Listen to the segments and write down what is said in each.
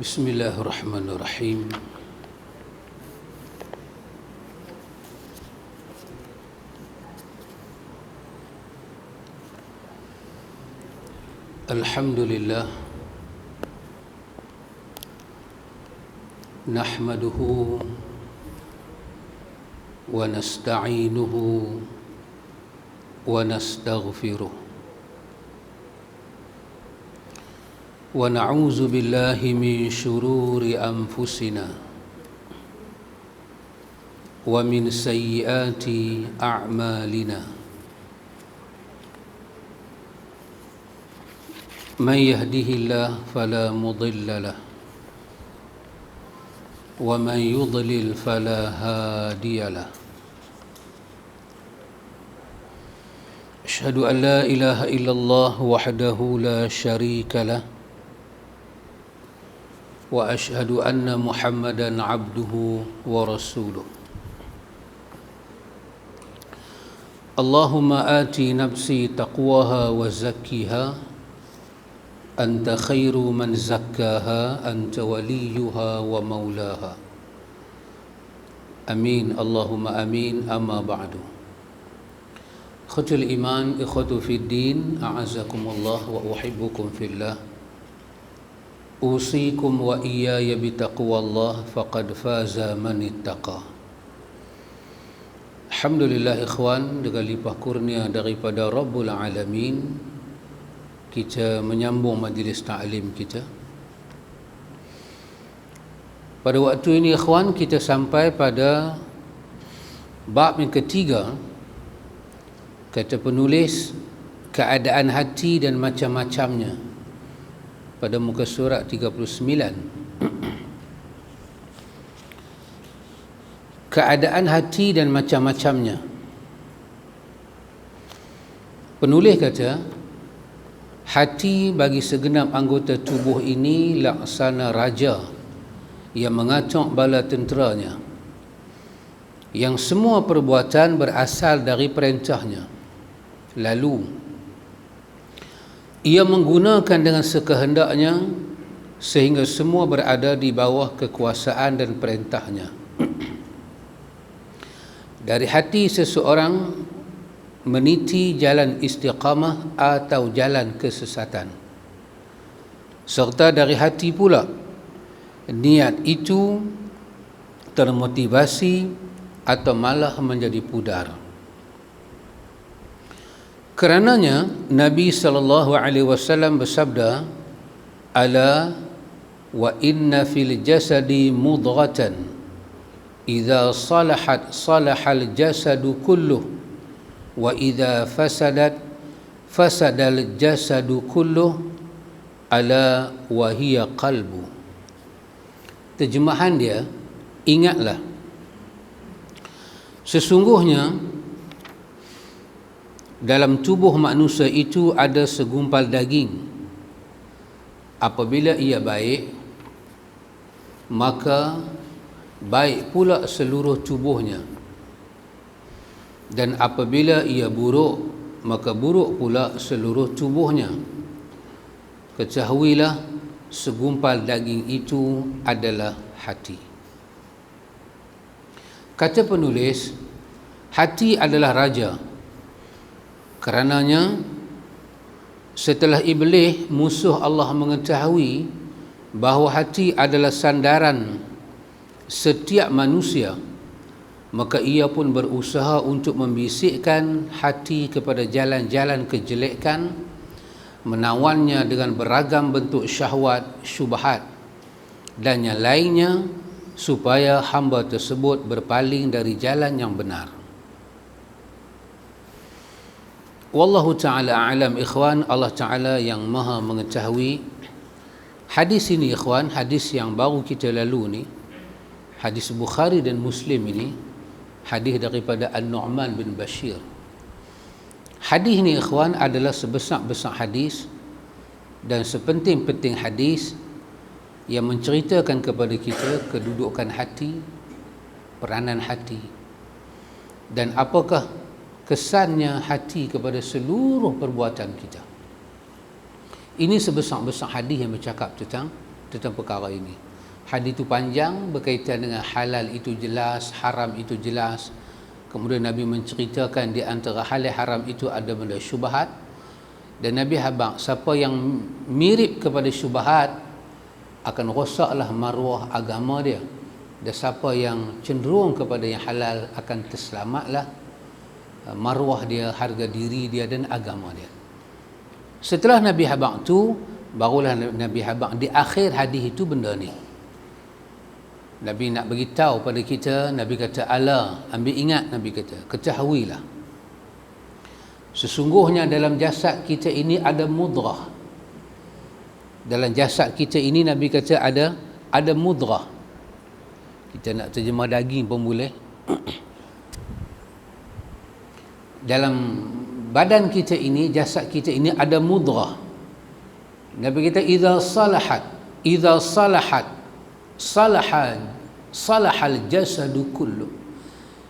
Bismillahirrahmanirrahim. Alhamdulillah, nahmaduhu wa nasta'inuhu wa nastaghfiruh wa na'udzu billahi min shururi anfusina wa min sayyiati a'malina. من يهده الله فلا مضل له ومن يضلل فلا هادي له. أشهد أن لا إله إلا الله وحده لا شريك له وأشهد أن محمدا عبده ورسوله. اللهم آت نفسي تقواها وزكها أنت خير من زكاها أنت وليها ومولاها. أمين اللهم أمين. أما بعد، إخوة الإيمان، إخوة في الدين، أعزكم الله وأحبكم في الله. أوصيكم وإياي بتقوى الله فقد فاز من اتقى. Alhamdulillah ikhwan, dengan limpah kurnia daripada Rabbul Alamin, kita menyambung majlis ta'lim kita. Pada waktu ini ikhwan, kita sampai pada bab yang ketiga. Kata penulis, keadaan hati dan macam-macamnya, pada muka surat 39. Keadaan hati dan macam-macamnya. Penulis kata, hati bagi segenap anggota tubuh ini laksana raja yang mengatur bala tenteranya, yang semua perbuatan berasal dari perintahnya. Lalu ia menggunakan dengan sekehendaknya sehingga semua berada di bawah kekuasaan dan perintahnya. Dari hati seseorang meniti jalan istiqamah atau jalan kesesatan, serta dari hati pula niat itu termotivasi atau malah menjadi pudar. Karenanya Nabi SAW bersabda, ala wa inna fil jasadi mudghatan idza salahat salahal jasadu kulluh wa idza fasadat fasadal jasadu kulluh ala wa hiya qalbu. Terjemahan dia, ingatlah, sesungguhnya dalam tubuh manusia itu ada segumpal daging. Apabila ia baik, maka baik pula seluruh tubuhnya, dan apabila ia buruk, maka buruk pula seluruh tubuhnya. Ketahuilah, segumpal daging itu adalah hati. Kata penulis, hati adalah raja. Karenanya setelah iblis, musuh Allah, mengetahui bahawa hati adalah sandaran setiap manusia, maka ia pun berusaha untuk membisikkan hati kepada jalan-jalan kejelekan, menawannya dengan beragam bentuk syahwat, syubhat dan yang lainnya, supaya hamba tersebut berpaling dari jalan yang benar. Wallahu ta'ala a'lam ikhwan. Allah Ta'ala yang maha mengetahui. Hadis ini ikhwan, hadis yang baru kita lalu ni, hadis Bukhari dan Muslim ini, hadis daripada An-Nu'man bin Bashir. Hadis ni ikhwan adalah sebesar-besar hadis dan sepenting-penting hadis yang menceritakan kepada kita kedudukan hati, peranan hati, dan apakah kesannya hati kepada seluruh perbuatan kita. Ini sebesar-besar hadis yang bercakap tentang tentang perkara ini. Hadis itu panjang, berkaitan dengan halal itu jelas, haram itu jelas. Kemudian Nabi menceritakan di antara halal haram itu ada benda syubhat, dan Nabi habaq siapa yang mirip kepada syubhat akan rosaklah maruah agama dia, dan siapa yang cenderung kepada yang halal akan terselamatlah maruah dia, harga diri dia dan agama dia. Setelah Nabi habaq tu, barulah Nabi habaq di akhir hadis itu benda ni. Nabi nak beritahu pada kita, Nabi kata, ala, ambil ingat, Nabi kata, ketahuilah, sesungguhnya dalam jasad kita ini ada mudrah. Dalam jasad kita ini, Nabi kata, ada mudrah. Kita nak terjemah daging pun boleh. Dalam badan kita ini, jasad kita ini ada mudrah. Nabi kata, idza salahat salahal jasadu kullu.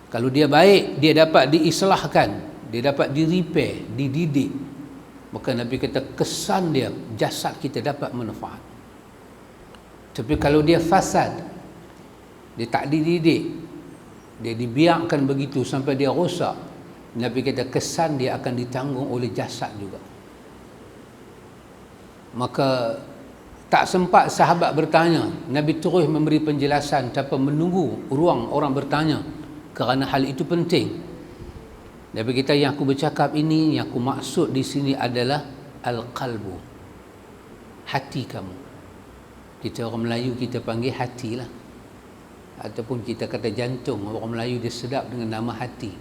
Kalau dia baik, dia dapat diislahkan, dia dapat di-repair, dididik, maka Nabi kata kesan dia, jasad kita dapat manfaat. Tapi kalau dia fasad, dia tak dididik, dia dibiarkan begitu sampai dia rosak, Nabi kata kesan dia akan ditanggung oleh jasad juga. Maka tak sempat sahabat bertanya, Nabi terus memberi penjelasan tanpa menunggu ruang orang bertanya, kerana hal itu penting. Nabi kita, yang aku bercakap ini, yang aku maksud di sini adalah al-qalbu, hati kamu. Kita orang Melayu kita panggil hati lah, ataupun kita kata jantung. Orang Melayu dia sedap dengan nama hati.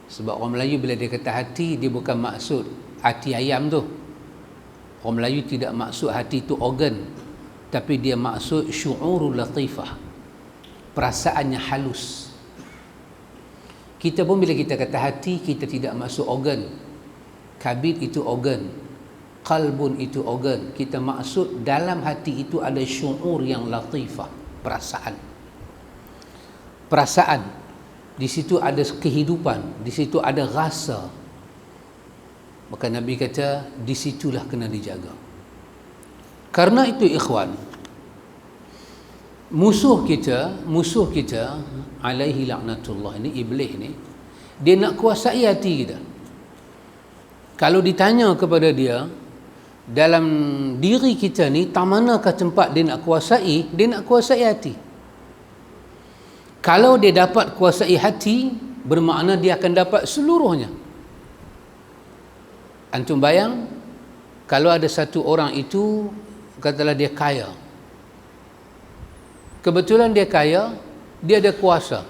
Sebab orang Melayu bila dia kata hati, dia bukan maksud hati ayam tu. Orang Melayu tidak maksud hati itu organ, tapi dia maksud syu'urul latifah, perasaannya halus. Kita pun bila kita kata hati, kita tidak maksud organ. Kabid itu organ, qalbun itu organ. Kita maksud dalam hati itu ada syu'ur yang latifah, perasaan. Perasaan, di situ ada kehidupan, di situ ada rasa. Maka Nabi kata, disitulah kena dijaga. Karena itu ikhwan, musuh kita alaihi laknatullah, ini iblis ni, dia nak kuasai hati kita. Kalau ditanya kepada dia, dalam diri kita ni, tak manakah tempat dia nak kuasai? Dia nak kuasai hati. Kalau dia dapat kuasai hati, bermakna dia akan dapat seluruhnya. Antum bayang, kalau ada satu orang itu, katalah dia kaya. Kebetulan dia kaya, dia ada kuasa.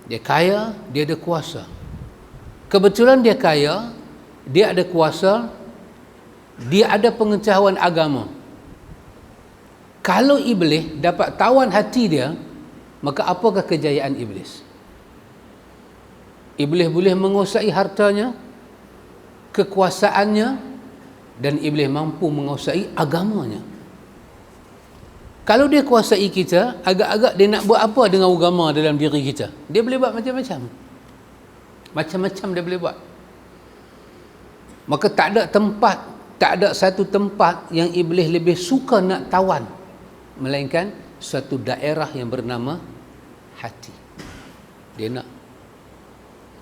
Dia kaya, dia ada kuasa. Kebetulan dia kaya, dia ada kuasa, dia ada pengetahuan agama. Kalau iblis dapat tawan hati dia, maka apakah kejayaan iblis? Iblis boleh menguasai hartanya, kekuasaannya, dan iblis mampu menguasai agamanya. Kalau dia kuasai kita, agak-agak dia nak buat apa dengan agama dalam diri kita? Dia boleh buat macam-macam. Macam-macam dia boleh buat. Maka tak ada satu tempat yang iblis lebih suka nak tawan, melainkan suatu daerah yang bernama hati. Dia nak.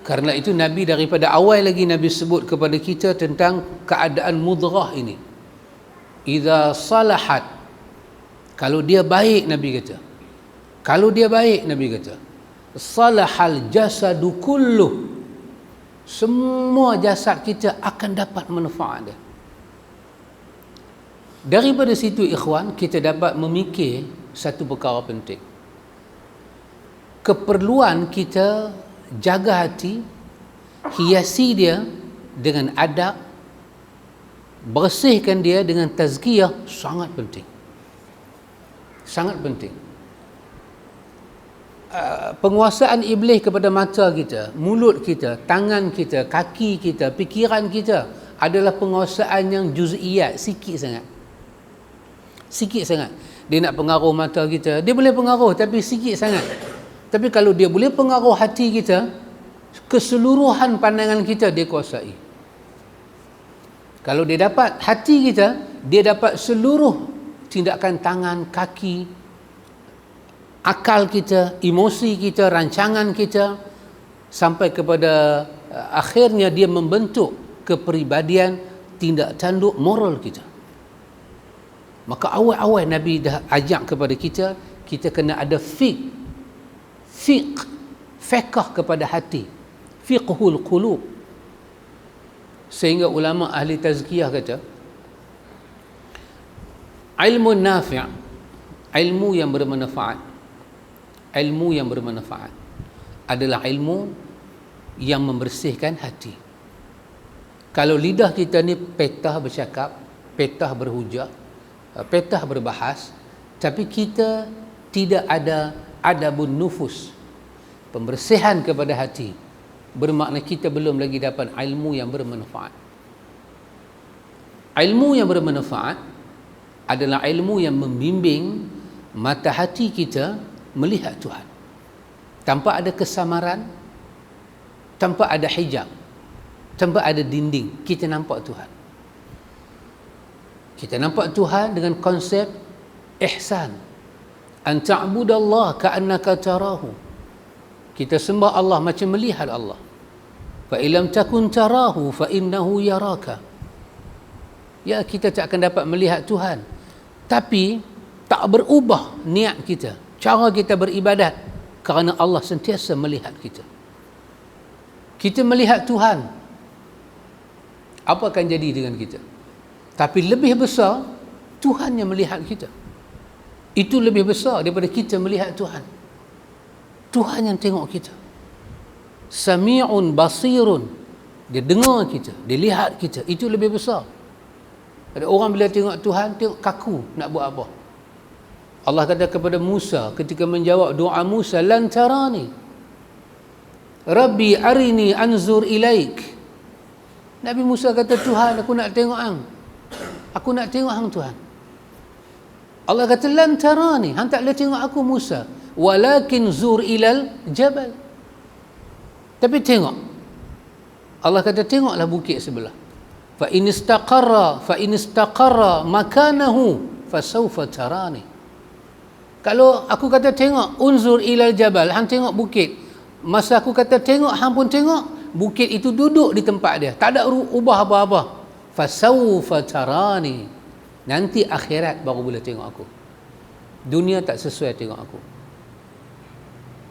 Karena itu Nabi daripada awal lagi Nabi sebut kepada kita tentang keadaan mudrah ini. Idza salahat, kalau dia baik, Nabi kata. Kalau dia baik, Nabi kata, salahal jasadu kulluh, semua jasad kita akan dapat manfaat dia. Daripada situ ikhwan, kita dapat memikir satu perkara penting. Keperluan kita jaga hati, hiasi dia dengan adab, bersihkan dia dengan tazkiyah, sangat penting. Sangat penting. Penguasaan iblis kepada mata kita, mulut kita, tangan kita, kaki kita, fikiran kita adalah penguasaan yang juz'iyat, sikit sangat. Sikit sangat. Dia nak pengaruh mata kita, dia boleh pengaruh, tapi sikit sangat. Tapi kalau dia boleh pengaruh hati kita, keseluruhan pandangan kita dia kuasai. Kalau dia dapat hati kita, dia dapat seluruh tindakan tangan, kaki, akal kita, emosi kita, rancangan kita, sampai kepada akhirnya dia membentuk kepribadian, tindak tanduk moral kita. Maka awal-awal Nabi dah ajak kepada kita, kita kena ada fiqh kepada hati, fiqhul qulub. Sehingga ulama ahli tazkiyah kata, ilmu nafi', ilmu yang bermanfaat adalah ilmu yang membersihkan hati. Kalau lidah kita ni petah bercakap, petah berhujah, petah berbahas, tapi kita tidak ada adabun nufus, pembersihan kepada hati, bermakna kita belum lagi dapat ilmu yang bermanfaat. Ilmu yang bermanfaat adalah ilmu yang membimbing mata hati kita melihat Tuhan tanpa ada kesamaran, tanpa ada hijab, tanpa ada dinding. Kita nampak Tuhan. Kita nampak Tuhan dengan konsep ihsan, an ta'budallah ka'annaka tarahu. Kita sembah Allah macam melihat Allah. Fa illam takun tarahu fa innahu yaraka. Ya, kita tak akan dapat melihat Tuhan, tapi tak berubah niat kita, cara kita beribadat, kerana Allah sentiasa melihat kita. Kita melihat Tuhan, apa akan jadi dengan kita? Tapi lebih besar, Tuhan yang melihat kita. Itu lebih besar daripada kita melihat Tuhan. Tuhan yang tengok kita. Sami'un basirun. Dia dengar kita, dia lihat kita. Itu lebih besar. Ada orang bila tengok Tuhan, tengok kaku nak buat apa. Allah kata kepada Musa ketika menjawab doa Musa, lan tarani Rabbi arini anzur ilaik. Nabi Musa kata, Tuhan, aku nak tengok hang. Aku nak tengok hang, Tuhan. Allah kata, lan tarani, hang tak boleh tengok aku Musa, walakin zur ilal jabal. Tapi tengok. Allah kata, tengoklah bukit sebelah. Fa in istaqarra makanahu fasawfa tarani. Kalau aku kata tengok, unzur ilal jabal, hang tengok bukit. Masa aku kata tengok, hang pun tengok, bukit itu duduk di tempat dia, tak ada ubah apa-apa. Fasawfa tarani. Nanti akhirat baru boleh tengok aku. Dunia tak sesuai tengok aku.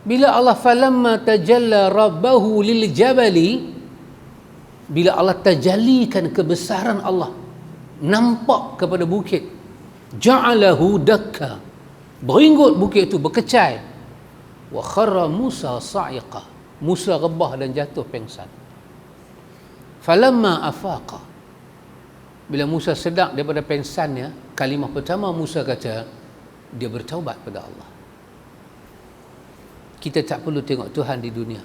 Bila Allah falamma tajalla rabbahu lil jabali, bila Allah tajallikan kebesaran Allah, nampak kepada bukit, ja'alahu dakka, beringgut bukit itu, berkecai. Wa kharra Musa sa'iqa, Musa rebah dan jatuh pengsan. Falamma afaqa, bila Musa sedar daripada pengsannya, kalimah pertama Musa kata, dia bertaubat pada Allah. Kita tak perlu tengok Tuhan di dunia.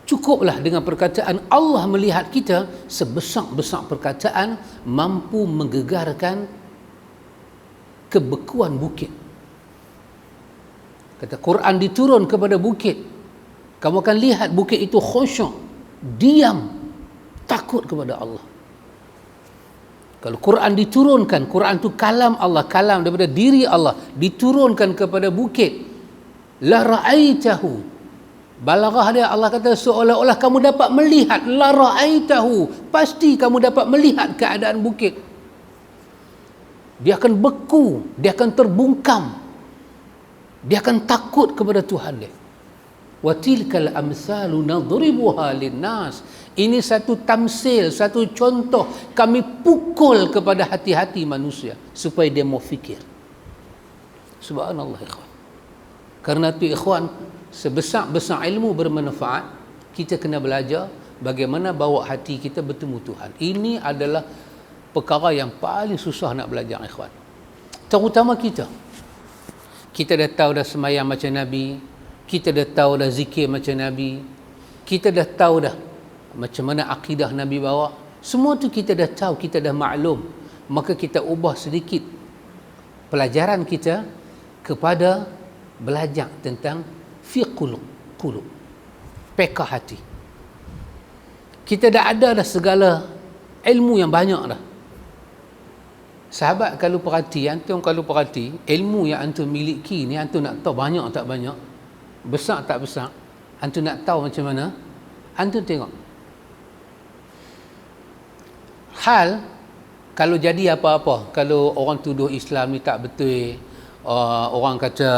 Cukuplah dengan perkataan Allah melihat kita, sebesar-besar perkataan mampu menggegarkan kebekuan bukit. Kata Quran diturun kepada bukit, kamu akan lihat bukit itu khusyuk, diam, takut kepada Allah. Kalau Quran diturunkan, Quran itu kalam Allah, kalam daripada diri Allah, diturunkan kepada bukit, la ra'aitahu, balaghah dia, Allah kata seolah-olah kamu dapat melihat, la ra'aitahu, pasti kamu dapat melihat keadaan bukit. Dia akan beku, dia akan terbungkam, dia akan takut kepada Tuhan dia. Wa tilkal amsalu nadribuha linnas. Ini satu tamsil, satu contoh kami pukul kepada hati-hati manusia supaya dia mau fikir. Subhanallah ikhwan. Karena itu ikhwan, sebesar-besar ilmu bermanfaat, kita kena belajar bagaimana bawa hati kita bertemu Tuhan. Ini adalah perkara yang paling susah nak belajar ikhwan. Terutama kita. Kita dah tahu dah semayang macam Nabi, kita dah tahu dah zikir macam Nabi, kita dah tahu dah macam mana akidah Nabi bawa. Semua tu kita dah tahu, kita dah maklum. Maka kita ubah sedikit pelajaran kita kepada belajar tentang fiqhul qulub, peka hati. Kita dah ada dah segala ilmu yang banyak dah. Sahabat, antum kalau perhati, ilmu yang antum miliki ni, antum nak tahu banyak tak banyak, besar tak besar, antum nak tahu macam mana, antum tengok. Hal, kalau jadi apa-apa, kalau orang tuduh Islam ni tak betul, orang kata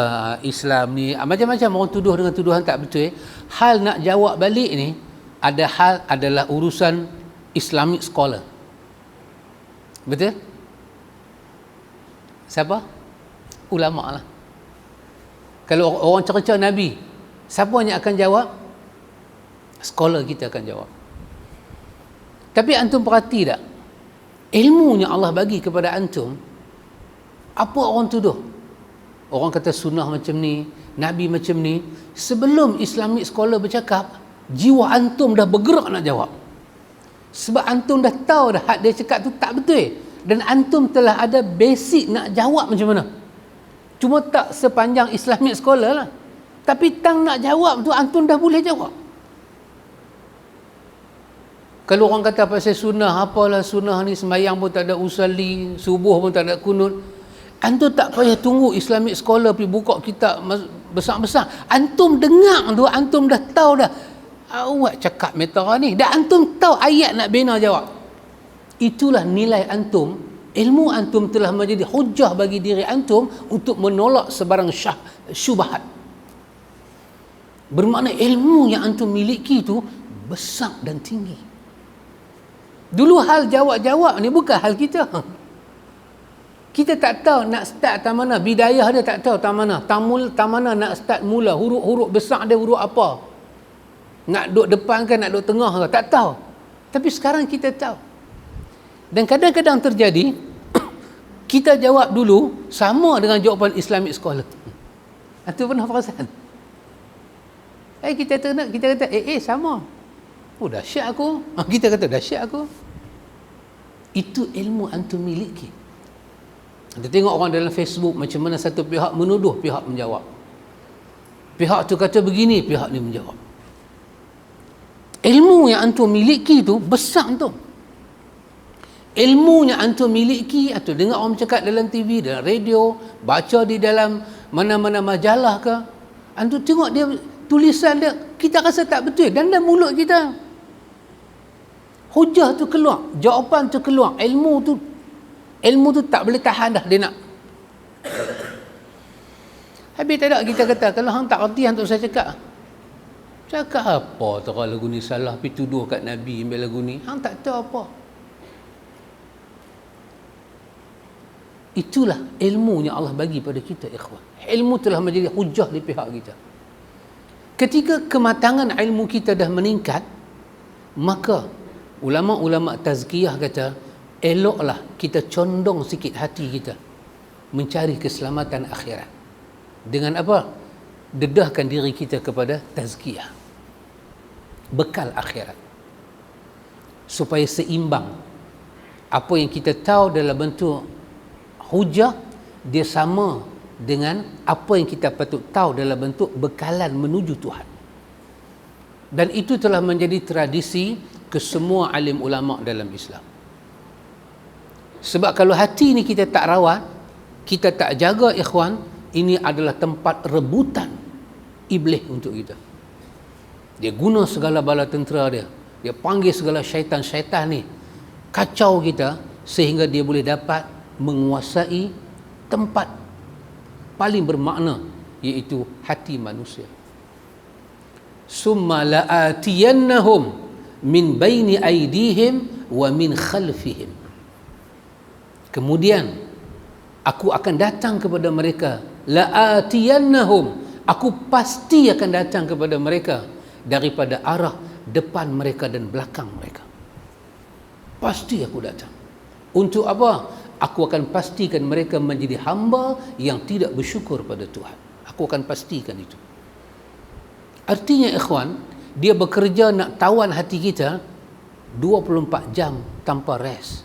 Islam ni, macam-macam orang tuduh dengan tuduhan tak betul, hal nak jawab balik ni, ada hal adalah urusan Islamic scholar. Betul? Siapa? Ulama lah. Kalau orang cerca Nabi, siapa yang akan jawab? Scholar kita akan jawab. Tapi antum perhati tak? Ilmunya Allah bagi kepada antum, apa orang tuduh? Orang kata sunnah macam ni, Nabi macam ni. Sebelum Islamic scholar bercakap, jiwa antum dah bergerak nak jawab. Sebab antum dah tahu dah hak dia cakap tu tak betul. Dan antum telah ada basic nak jawab macam mana. Cuma tak sepanjang Islamic scholar lah. Tapi tang nak jawab tu, antum dah boleh jawab. Kalau orang kata pasal sunnah, apalah sunnah ni, sembahyang pun tak ada usalli, subuh pun tak ada kunut, antum tak payah tunggu Islamic scholar pergi buka kitab besar-besar. Antum dengar tu, antum dah tahu dah. Awak cakap metara ni, dan antum tahu ayat nak bina jawab. Itulah nilai antum. Ilmu antum telah menjadi hujah bagi diri antum untuk menolak sebarang syubhat. Bermakna ilmu yang antum miliki itu besar dan tinggi. Dulu hal jawab-jawab ni bukan hal kita. Kita tak tahu nak start tam mana, bidayah dia tak tahu tam mana, tam mana nak start mula, huruf-huruf besar dia huruf apa, nak duduk depan ke nak duduk tengah ke, tak tahu. Tapi sekarang kita tahu. Dan kadang-kadang terjadi, kita jawab dulu sama dengan jawapan Islamic scholar. Itu pernah perasan? Kita kata, sama. Oh, dahsyat aku. Kita kata, dahsyat aku. Itu ilmu antum miliki. Kita tengok orang dalam Facebook, macam mana satu pihak menuduh, pihak menjawab. Pihak tu kata begini, pihak ni menjawab. Ilmu yang antum miliki tu besar tu. Ilmu yang antum miliki, atau dengar orang cakap dalam TV, dalam radio, baca di dalam mana-mana majalah ke, antum tengok dia tulisan dia, kita rasa tak betul, dan dalam mulut kita hujah tu keluar, jawapan tu keluar, ilmu tu tak boleh tahan dah, dia nak. Habis tak ada kita kata, kalau hang tak reti, hang tak usah cakap. Cakap apa terang lagu ni salah, pergi tuduh kat Nabi ambil lagu ni, hang tak tahu apa. Itulah ilmunya Allah bagi pada kita, ikhwan. Ilmu telah menjadi hujah di pihak kita. Ketika kematangan ilmu kita dah meningkat, maka ulama-ulama tazkiyah kata, eloklah kita condong sikit hati kita mencari keselamatan akhirat. Dengan apa? Dedahkan diri kita kepada tazkiyah, bekal akhirat, supaya seimbang. Apa yang kita tahu dalam bentuk hujah, dia sama dengan apa yang kita patut tahu dalam bentuk bekalan menuju Tuhan. Dan itu telah menjadi tradisi kesemua alim ulama dalam Islam. Sebab kalau hati ni kita tak rawat, kita tak jaga, ikhwan, ini adalah tempat rebutan iblis untuk kita. Dia guna segala bala tentera dia, dia panggil segala syaitan-syaitan ni, kacau kita sehingga dia boleh dapat menguasai tempat paling bermakna, iaitu hati manusia. Summa la'atiyannahum min baini aydihim wa min khalfihim. Kemudian aku akan datang kepada mereka, la'atiyannahum, aku pasti akan datang kepada mereka daripada arah depan mereka dan belakang mereka. Pasti aku datang. Untuk apa? Aku akan pastikan mereka menjadi hamba yang tidak bersyukur pada Tuhan. Aku akan pastikan itu. Artinya, ikhwan, dia bekerja nak tawan hati kita 24 jam tanpa rest.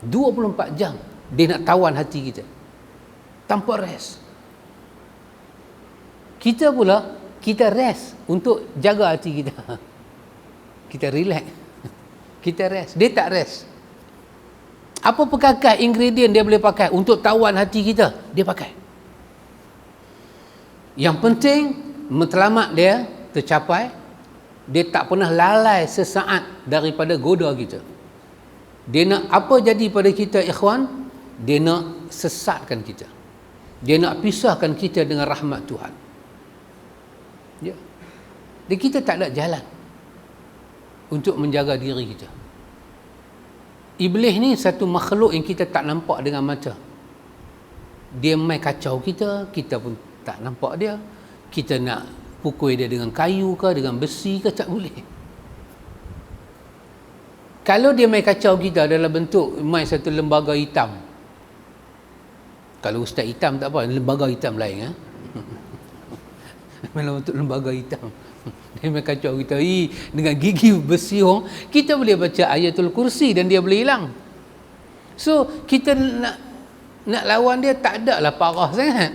24 jam dia nak tawan hati kita tanpa rest. Kita pula, kita rest untuk jaga hati kita. Kita relax, kita rest, dia tak rest. Apa pekakas ingredient dia boleh pakai untuk tawan hati kita, dia pakai. Yang penting matlamat dia tercapai, dia tak pernah lalai sesaat daripada goda kita. Dia nak apa jadi pada kita, ikhwan? Dia nak sesatkan kita. Dia nak pisahkan kita dengan rahmat Tuhan. Ya. Dan kita tak ada jalan untuk menjaga diri kita. Iblis ni satu makhluk yang kita tak nampak dengan mata. Dia main kacau kita, kita pun tak nampak dia. Kita nak pukul dia dengan kayu ke, dengan besi ke, tak boleh. Kalau dia main kacau kita dalam bentuk main satu lembaga hitam. Kalau ustaz hitam tak apa, lembaga hitam lain. Main bentuk lembaga hitam. Dia main kacau kita dengan gigi besi orang, kita boleh baca ayatul kursi dan dia boleh hilang. So kita nak lawan dia tak ada lah parah sangat,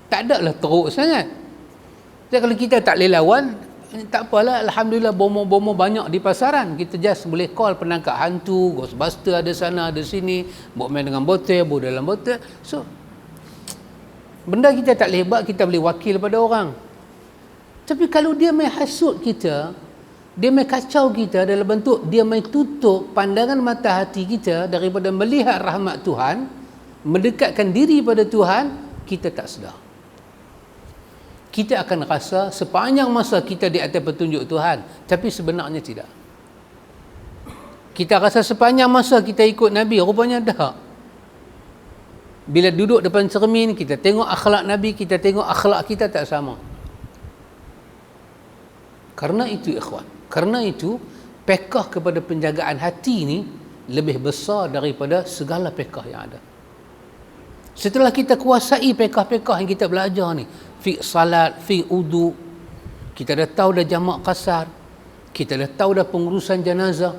tak ada lah teruk sangat. Jadi kalau kita tak boleh lawan, tak apalah, alhamdulillah bomo-bomo banyak di pasaran. Kita just boleh call penangkap hantu, Ghostbuster ada sana ada sini, buat main dengan botol, buat dalam botol. So benda kita tak boleh buat, kita boleh wakil pada orang. Tapi kalau dia main hasut kita, dia main kacau kita dalam bentuk dia main tutup pandangan mata hati kita daripada melihat rahmat Tuhan, mendekatkan diri pada Tuhan, kita tak sedar. Kita akan rasa sepanjang masa kita di atas petunjuk Tuhan, tapi sebenarnya tidak. Kita rasa sepanjang masa kita ikut Nabi, rupanya tak. Bila duduk depan cermin, kita tengok akhlak Nabi, kita tengok akhlak kita tak sama. Karena itu ikhwan, karena itu pekah kepada penjagaan hati ni lebih besar daripada segala pekah yang ada. Setelah kita kuasai pekah-pekah yang kita belajar ni, fi salat, fi wudu, kita dah tahu dah jamak qasar, kita dah tahu dah pengurusan jenazah,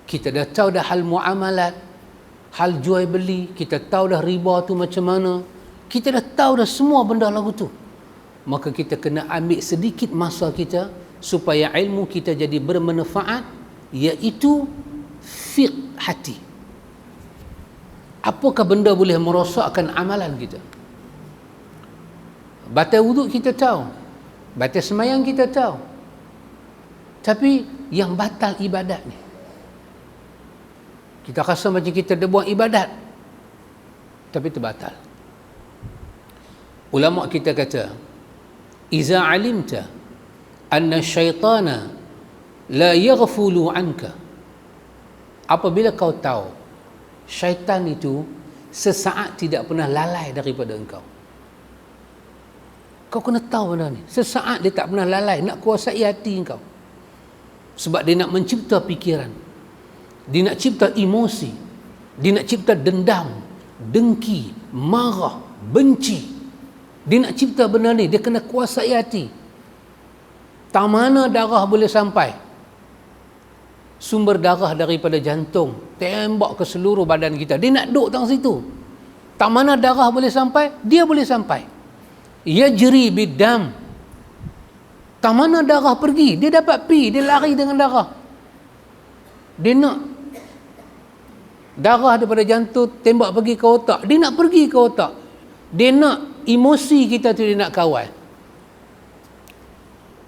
kita dah tahu dah hal muamalat, hal jual beli, kita tahu dah riba tu macam mana, kita dah tahu dah semua benda lagu tu. Maka kita kena ambil sedikit masa kita supaya ilmu kita jadi bermanfaat, iaitu fiqh hati. Apakah benda boleh merosakkan amalan kita? Batal wuduk kita tahu, batal semayang kita tahu, tapi yang batal ibadat ni, kita rasa macam kita dah buat ibadat tapi terbatal. Ulama kita kata, iza alimta anna syaitana la yaghfulu anka, apabila kau tahu syaitan itu sesaat tidak pernah lalai daripada engkau. Kau kena tahu benda ni, sesaat dia tak pernah lalai nak kuasai hati engkau. Sebab dia nak mencipta fikiran, dia nak cipta emosi, dia nak cipta dendam, dengki, marah, benci. Dia nak cipta benda ni, dia kena kuasai hati. Tak mana darah boleh sampai, sumber darah daripada jantung tembak ke seluruh badan kita, dia nak duduk tang situ. Tak mana darah boleh sampai, dia boleh sampai. Yajri bidam, tak mana darah pergi, dia dapat pi, dia lari dengan darah. Dia nak darah daripada jantung tembak pergi ke otak, dia nak pergi ke otak. Dia nak emosi kita tu, dia nak kawal.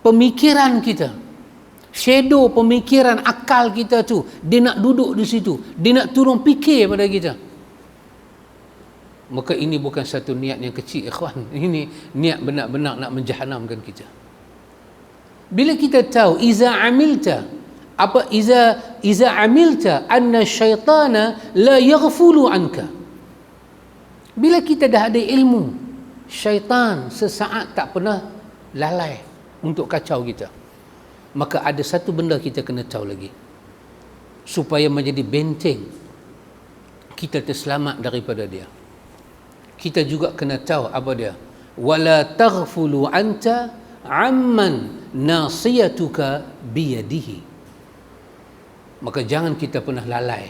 Pemikiran kita, shadow pemikiran akal kita tu, dia nak duduk di situ, dia nak turun fikir pada kita. Maka ini bukan satu niat yang kecil, ikhwan. Ini niat benar-benar nak menjahanamkan kita. Bila kita tahu iza amilta anna syaitana la yaghfulu anka, bila kita dah ada ilmu, syaitan sesaat tak pernah lalai untuk kacau kita, maka ada satu benda kita kena tahu lagi, supaya menjadi benteng kita terselamat daripada dia. Kita juga kena tahu apa dia, wala taghfulu anta amman nasiyatuka biyadihi. Maka jangan kita pernah lalai,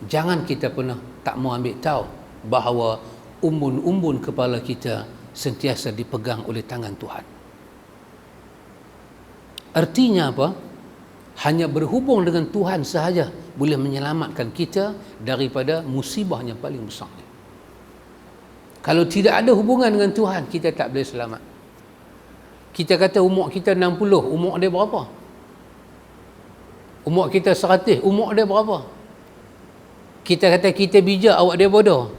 jangan kita pernah tak mau ambil tahu bahawa umbun-umbun kepala kita sentiasa dipegang oleh tangan Tuhan. Artinya apa? Hanya berhubung dengan Tuhan sahaja boleh menyelamatkan kita daripada musibah yang paling besar. Kalau tidak ada hubungan dengan Tuhan, kita tak boleh selamat. Kita kata umur kita 60, umur dia berapa? Umur kita 100, umur dia berapa? Kita kata kita bijak, awak dia bodoh.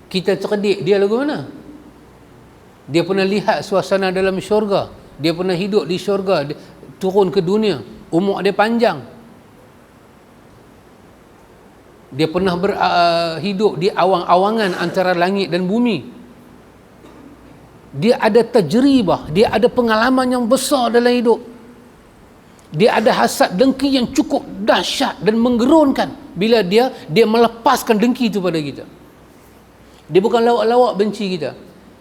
Kita cerdik, dia lagu mana? Dia pernah lihat suasana dalam syurga, dia pernah hidup di syurga, dia turun ke dunia, umur dia panjang. Dia pernah hidup di awang-awangan antara langit dan bumi. Dia ada tajribah, dia ada pengalaman yang besar dalam hidup. Dia ada hasad dengki yang cukup dahsyat dan menggerunkan bila dia melepaskan dengki itu pada kita. Dia bukan lawak-lawak benci kita.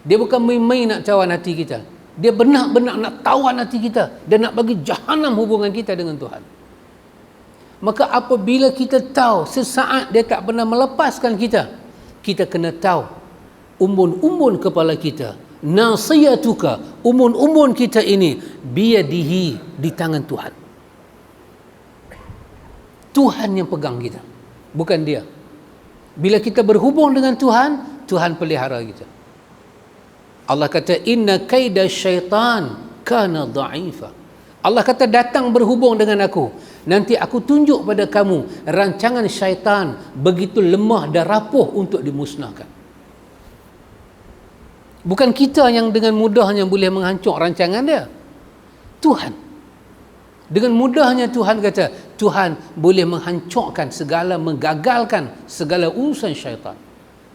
Dia bukan main-main nak cawan hati kita. Dia benar-benar nak tawan hati kita dan nak bagi jahanam hubungan kita dengan Tuhan. Maka apabila kita tahu sesaat dia tak pernah melepaskan kita, kita kena tahu umbun-umbun kepala kita, nasiyatuka, umbun-umbun kita ini biyadihi, di tangan Tuhan. Tuhan yang pegang kita, bukan dia. Bila kita berhubung dengan Tuhan, Tuhan pelihara kita. Allah kata inna kaida syaitan kana dha'ifa. Allah kata datang berhubung dengan aku, nanti aku tunjuk pada kamu rancangan syaitan begitu lemah dan rapuh untuk dimusnahkan. Bukan kita yang dengan mudahnya boleh menghancur rancangan dia. Tuhan. Dengan mudahnya Tuhan kata, Tuhan boleh menghancurkan segala, menggagalkan segala urusan syaitan.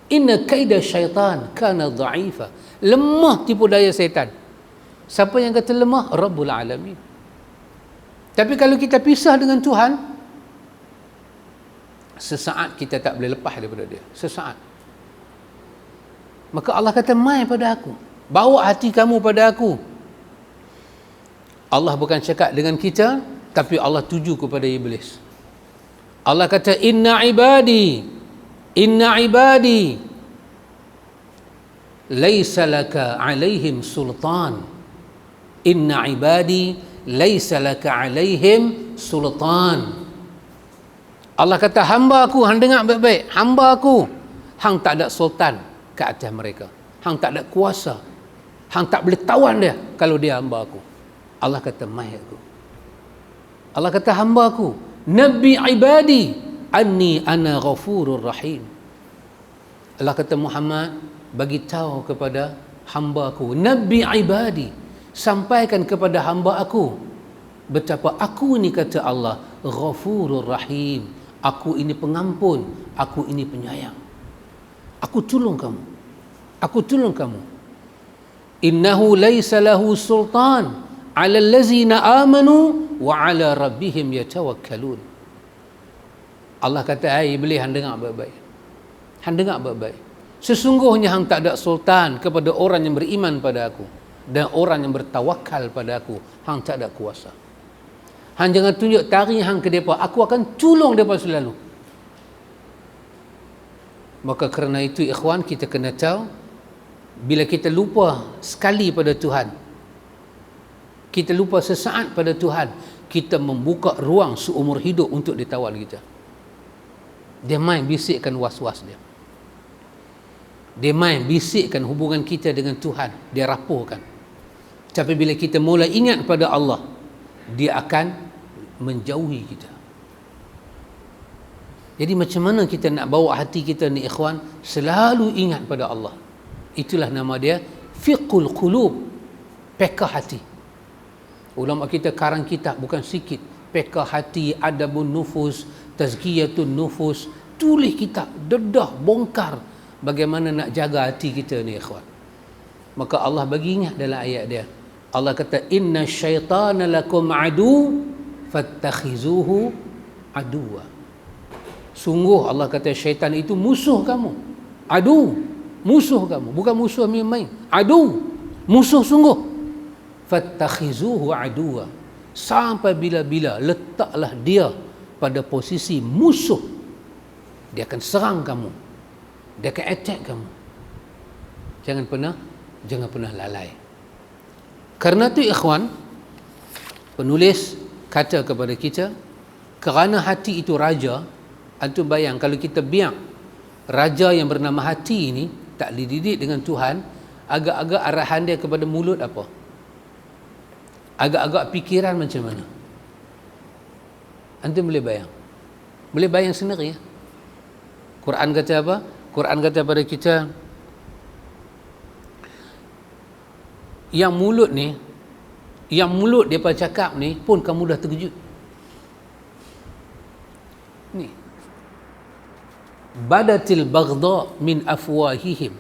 Inna kaida syaitan kana dha'ifa. Lemah tipu daya syaitan. Siapa yang kata lemah? Rabbul Alamin. Tapi kalau kita pisah dengan Tuhan, sesaat kita tak boleh lepas daripada dia. Sesaat. Maka Allah kata, mai pada aku, bawa hati kamu pada aku. Allah bukan cakap dengan kita, tapi Allah tuju kepada iblis. Allah kata inna ibadi laisa laka alaihim sultan. Inna ibadi laisa laka alaihim sultan. Allah kata hamba aku, hang dengar baik-baik, hamba aku, hang tak ada sultan ke atas mereka. Hang tak ada kuasa. Hang tak boleh tawan dia kalau dia hamba aku. Allah kata mai aku. Allah kata hamba aku, nabi ibadi anni ana ghafurur rahim. Allah kata Muhammad, bagi tahu kepada hamba aku, nabi ibadi, sampaikan kepada hamba aku betapa aku ni, kata Allah, ghafurur rahim. Aku ini pengampun, aku ini penyayang. Aku tolong kamu. Aku tolong kamu. Innahu laisa lahu sultan 'ala allazina amanu wa 'ala rabbihim yatawakkalun. Allah kata, hai iblis, hang dengar baik-baik. Hang dengar baik-baik. Sesungguhnya hang tak ada sultan kepada orang yang beriman pada aku dan orang yang bertawakal pada aku. Hang tak ada kuasa. Hang jangan tunjuk taring hang ke depa, aku akan tolong depa selalu. Maka kerana itu ikhwan, kita kena tahu, bila kita lupa sekali pada Tuhan, kita lupa sesaat pada Tuhan, kita membuka ruang seumur hidup untuk ditawan kita. Dia main bisikkan was-was dia. Dia main bisikkan hubungan kita dengan Tuhan, dia rapuhkan. Tapi bila kita mula ingat pada Allah, dia akan menjauhi kita. Jadi macam mana kita nak bawa hati kita ni ikhwan, selalu ingat pada Allah. Itulah nama dia fiqhul qulub, peka hati. Ulama kita karang kitab bukan sikit, peka hati, adabun nufus, tazkiyatun nufus, tulis kitab, dedah bongkar bagaimana nak jaga hati kita ni ikhwan. Maka Allah bagi ingat dalam ayat dia, Allah kata inna syaitana lakum adu fattakhizuhu aduwa. Sungguh Allah kata syaitan itu musuh kamu. Adu, musuh kamu, bukan musuh main-main. Adu, musuh sungguh. Fattakhizuhu aduwa. Sampai bila-bila letaklah dia pada posisi musuh. Dia akan serang kamu. Dia akan attack kamu. Jangan pernah lalai. Karena itu ikhwan, penulis kata kepada kita, Kerana hati itu raja, antum bayang kalau kita biar raja yang bernama hati ini tak dididik dengan Tuhan, agak-agak arahan dia kepada mulut apa? Agak-agak fikiran macam mana? Antum boleh bayang? Boleh bayang sendiri ya? Quran kata apa? Quran kata pada kita, yang mulut depa cakap ni pun kamu dah terkejut. Ni. Badatil baghdha min afwahihim.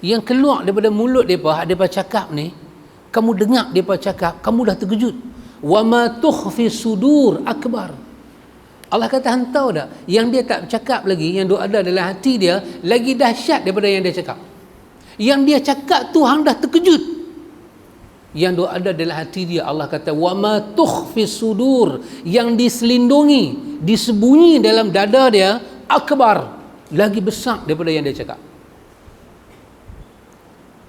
Yang keluar daripada mulut depa cakap ni, kamu dengar depa cakap, kamu dah terkejut. Wa ma tukhfi sudur akbar. Allah kata, hang tahu tak, yang dia tak cakap lagi, yang duk ada dalam hati dia lagi dahsyat daripada yang dia cakap. Yang dia cakap tu hang dah terkejut. Yang duk ada dalam hati dia, Allah kata, wa ma tukhfi sudur, yang diselindungi, disembunyi dalam dada dia, akbar, lagi besar daripada yang dia cakap.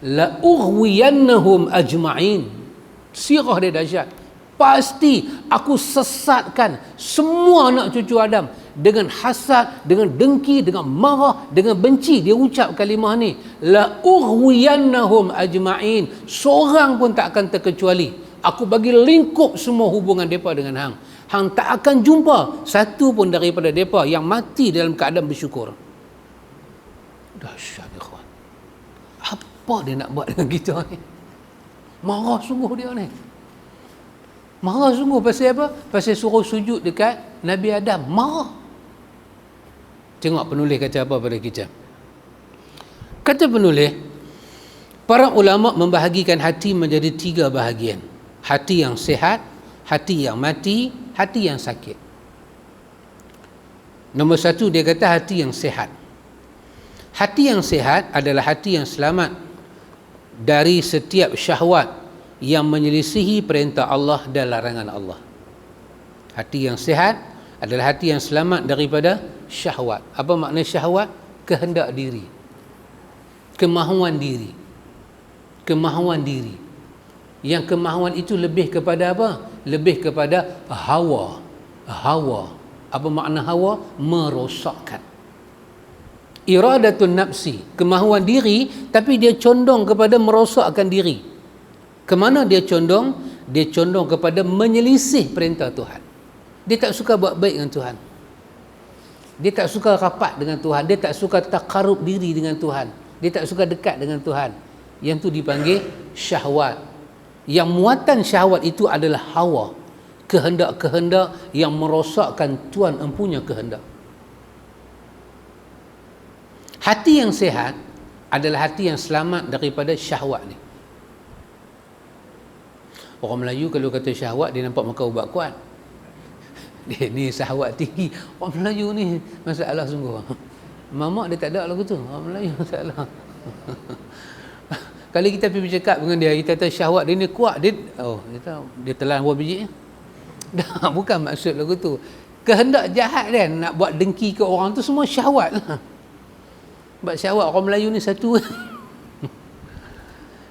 La ughwiyannahum ajma'in. Sirah dia dahsyat. Pasti aku sesatkan semua anak cucu Adam dengan hasad, dengan dengki, dengan marah, dengan benci. Dia ucap kalimah ni, la ughwiyannahum ajma'in. Seorang pun tak akan terkecuali. Aku bagi lingkup semua hubungan depa dengan hang. Hang tak akan jumpa satu pun daripada depa yang mati dalam keadaan bersyukur. Dahsyat ikhwan. Apa dia nak buat dengan kita ni? Marah sungguh dia ni. Marah sungguh pasal apa? Pasal suruh sujud dekat Nabi Adam. Marah. Tengok penulis kata apa pada kita. Kata penulis, para ulama membahagikan hati menjadi 3 bahagian. Hati yang sihat, hati yang mati, hati yang sakit. Nombor 1 dia kata hati yang sihat. Hati yang sihat adalah hati yang selamat dari setiap syahwat yang menyelisihi perintah Allah dan larangan Allah. Hati yang sihat adalah hati yang selamat daripada syahwat. Apa makna syahwat? Kehendak diri, kemahuan diri, kemahuan diri. Yang kemahuan itu lebih kepada apa? Lebih kepada hawa. Hawa. Apa makna hawa? Merosakkan. Iradatun nafsi, kemahuan diri, tapi dia condong kepada merosakkan diri. Kemana dia condong? Dia condong kepada menyelisih perintah Tuhan. Dia tak suka buat baik dengan Tuhan. Dia tak suka rapat dengan Tuhan. Dia tak suka taqarrub diri dengan Tuhan. Dia tak suka dekat dengan Tuhan. Yang tu dipanggil syahwat. Yang muatan syahwat itu adalah hawa. Kehendak-kehendak yang merosakkan Tuhan empunya kehendak. Hati yang sihat adalah hati yang selamat daripada syahwat ni. Orang Melayu kalau kata syahwat, dia nampak makan ubat kuat. Dia ni syahwat tinggi. Orang Melayu ni masalah sungguh. Mamak dia tak ada lagu tu. Orang Melayu masalah. Kalau kita pergi bercakap dengan dia, kita kata syahwat dia ni kuat, dia telan buah biji. Dah, bukan maksud lagu tu. Kehendak jahat dia nak buat dengki ke orang tu semua syahwat lah. Sebab syahwat orang Melayu ni satu.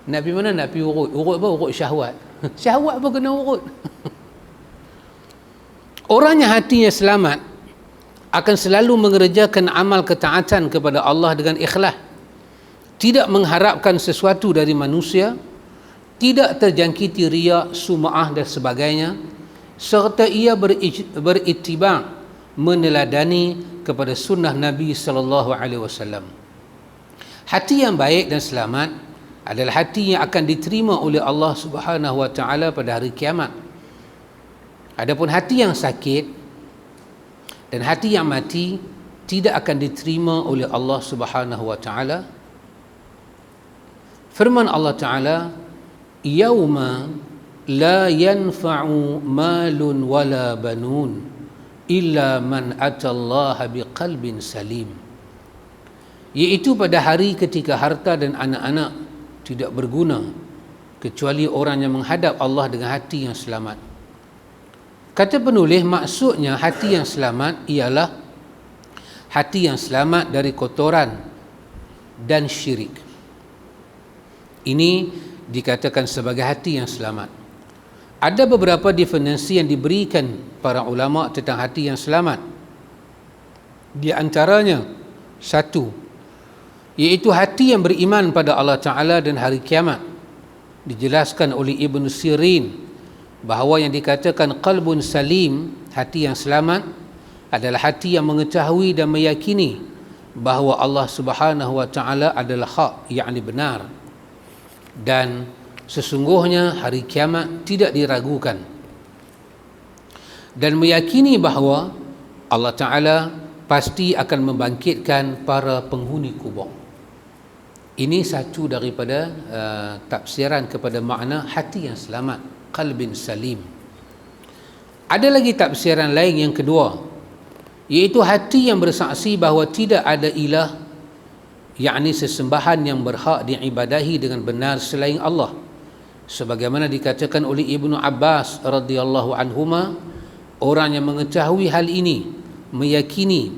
Nak pergi mana? Nak pergi urut. Urut apa? Urut syahwat. Syahwat pun kena urut. Orang yang hatinya selamat akan selalu mengerjakan amal ketaatan kepada Allah dengan ikhlas. Tidak mengharapkan sesuatu dari manusia, tidak terjangkiti riya, sum'ah dan sebagainya, serta ia berittiba', meneladani kepada sunnah Nabi sallallahu alaihi wasallam. Hati yang baik dan selamat adalah hati yang akan diterima oleh Allah Subhanahu wa taala pada hari kiamat. Adapun hati yang sakit dan hati yang mati tidak akan diterima oleh Allah Subhanahu wa taala. Firman Allah taala, yauma la yanfa'u malun wala banun illa man atallaha biqalbin salim. Iaitu pada hari ketika harta dan anak-anak tidak berguna kecuali orang yang menghadap Allah dengan hati yang selamat. Kata penulis, maksudnya hati yang selamat ialah hati yang selamat dari kotoran dan syirik. Ini dikatakan sebagai hati yang selamat. Ada beberapa definisi yang diberikan para ulama tentang hati yang selamat. Di antaranya, satu, iaitu hati yang beriman pada Allah Ta'ala dan hari kiamat. Dijelaskan oleh Ibn Sirin bahawa yang dikatakan qalbun salim, hati yang selamat, adalah hati yang mengetahui dan meyakini bahawa Allah Subhanahu wa Ta'ala adalah hak, yakni benar, dan sesungguhnya hari kiamat tidak diragukan, dan meyakini bahawa Allah Ta'ala pasti akan membangkitkan para penghuni kubur. Ini satu daripada tafsiran kepada makna hati yang selamat, qalbin salim. Ada lagi tafsiran lain yang kedua, iaitu hati yang bersaksi bahawa tidak ada ilah, yakni sesembahan yang berhak diibadahi dengan benar selain Allah, sebagaimana dikatakan oleh Ibnu Abbas radhiyallahu anhuma, orang yang mengetahui hal ini, meyakini